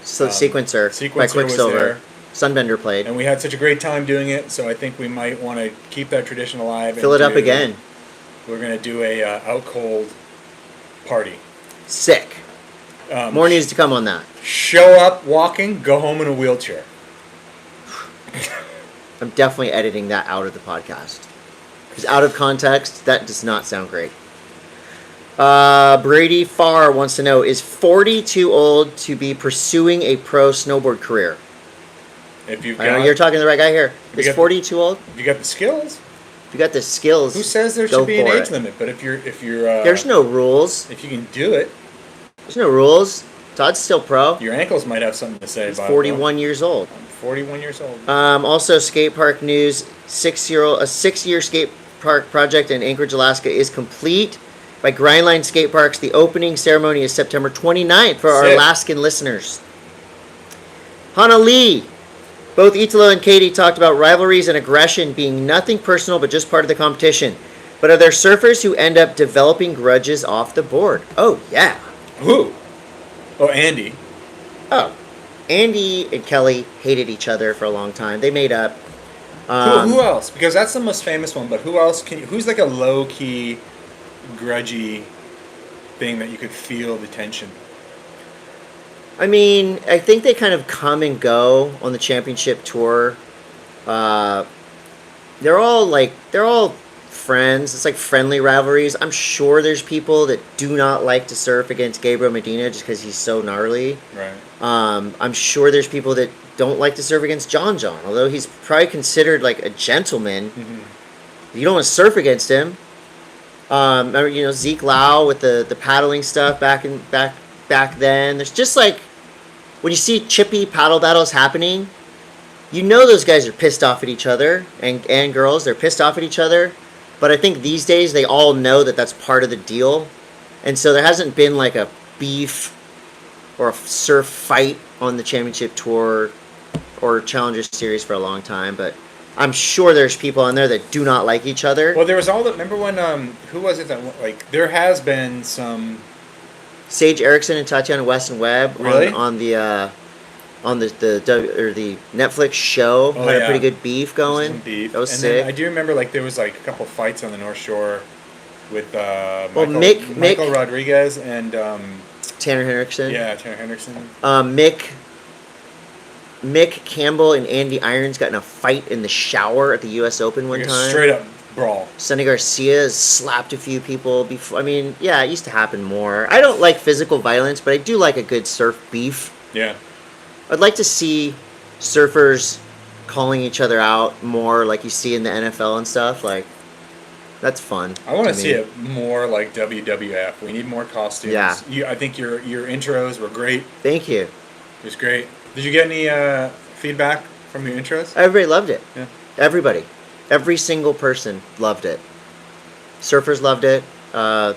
Speaker 2: Sequencer by Quicksilver. Sunbender played.
Speaker 1: And we had such a great time doing it, so I think we might want to keep that tradition alive.
Speaker 2: Fill it up again.
Speaker 1: We're going to do a Out Cold party.
Speaker 2: Sick. More news to come on that.
Speaker 1: Show up walking, go home in a wheelchair.
Speaker 2: I'm definitely editing that out of the podcast. Because out of context, that does not sound great. Brady Farr wants to know, is 40 too old to be pursuing a pro snowboard career?
Speaker 1: If you've
Speaker 2: I know you're talking to the right guy here. Is 40 too old?
Speaker 1: If you got the skills.
Speaker 2: If you got the skills.
Speaker 1: Who says there should be an age limit? But if you're
Speaker 2: there's no rules.
Speaker 1: If you can do it.
Speaker 2: There's no rules. Todd's still pro.
Speaker 1: Your ankles might have something to say
Speaker 2: He's
Speaker 1: about
Speaker 2: 41 years old.
Speaker 1: I'm 41 years old.
Speaker 2: Also, Skatepark news: a 6-year skate park project in Anchorage, Alaska, is complete by Grindline Skate Parks. The opening ceremony is September 29th for our Alaskan listeners. Hana Lee. Both Italo and Caity talked about rivalries and aggression being nothing personal but just part of the competition. But are there surfers who end up developing grudges off the board? Oh, yeah.
Speaker 1: Who? Oh, Andy.
Speaker 2: Oh. Andy and Kelly hated each other for a long time. They made up.
Speaker 1: Who else? Because that's the most famous one, but who else who's like a low-key, grudgy thing that you could feel the tension?
Speaker 2: I mean, I think they kind of come and go on the championship tour. They're all friends. It's like friendly rivalries. I'm sure there's people that do not like to surf against Gabriel Medina just because he's so gnarly.
Speaker 1: Right.
Speaker 2: I'm sure there's people that don't like to surf against John, although he's probably considered like a gentleman. Mm-hmm. You don't want to surf against him. Remember, Zeke Lau with the paddling stuff back then. There's just like, when you see chippy paddle battles happening, those guys are pissed off at each other, and girls, they're pissed off at each other. But I think these days they all know that that's part of the deal. And so there hasn't been like a beef or a surf fight on the championship tour or Challenger Series for a long time. But I'm sure there's people on there that do not like each other.
Speaker 1: Well, there was remember when, who was it that, like, there has been some...
Speaker 2: Sage Erickson and Tatiana Weston Webb
Speaker 1: really?
Speaker 2: on the on the Netflix show.
Speaker 1: Oh,
Speaker 2: Had a
Speaker 1: yeah.
Speaker 2: pretty good beef going.
Speaker 1: Some beef.
Speaker 2: That was
Speaker 1: and
Speaker 2: sick.
Speaker 1: Then I do remember like there was like a couple fights on the North Shore with
Speaker 2: Mick
Speaker 1: Rodriguez and
Speaker 2: Tanner Hendrickson.
Speaker 1: yeah, Tanner Hendrickson.
Speaker 2: Mick Campbell and Andy Irons got in a fight in the shower at the U.S. Open one
Speaker 1: Like a
Speaker 2: time.
Speaker 1: straight up brawl.
Speaker 2: Sonny Garcia slapped a few people before. I mean, yeah, it used to happen more. I don't like physical violence, but I do like a good surf beef.
Speaker 1: Yeah.
Speaker 2: I'd like to see surfers calling each other out more, like you see in the NFL and stuff. Like, that's fun.
Speaker 1: I want to see it more like WWF. We need more costumes.
Speaker 2: Yeah.
Speaker 1: I think your intros were great.
Speaker 2: Thank you.
Speaker 1: It was great. Did you get any feedback from your intros?
Speaker 2: Everybody loved it.
Speaker 1: Yeah.
Speaker 2: Everybody. Every single person loved it. Surfers loved it. The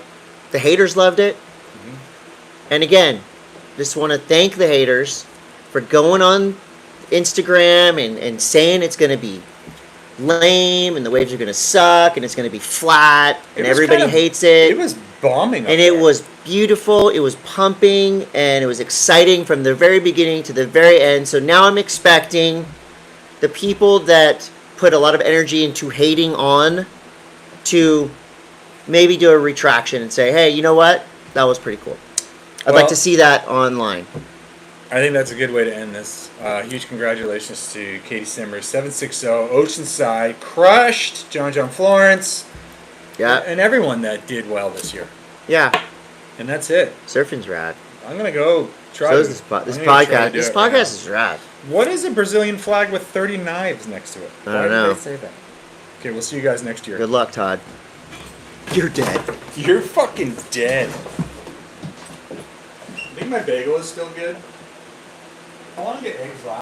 Speaker 2: haters loved it. Mm-hmm. And again, just want to thank the haters for going on Instagram and saying it's going to be lame and the waves are going to suck and it's going to be flat and everybody hates it.
Speaker 1: It was bombing up
Speaker 2: and
Speaker 1: there.
Speaker 2: It was beautiful. It was pumping and it was exciting from the very beginning to the very end. So now I'm expecting the people that put a lot of energy into hating on to maybe do a retraction and say, hey, you know what? That was pretty cool. I'd like to see that online.
Speaker 1: I think that's a good way to end this. Huge congratulations to Caity Simmers, 760, Oceanside, crushed John Florence, and everyone that did well this year.
Speaker 2: Yeah.
Speaker 1: And that's it.
Speaker 2: Surfing's rad.
Speaker 1: I'm going to go try
Speaker 2: so this podcast. This podcast is rad.
Speaker 1: What is a Brazilian flag with 30 knives next to it?
Speaker 2: I don't know.
Speaker 1: Why did they say that? Okay, we'll see you guys next year.
Speaker 2: Good luck, Todd. You're dead.
Speaker 1: You're fucking dead. I think my bagel is still good. I want to get eggs last.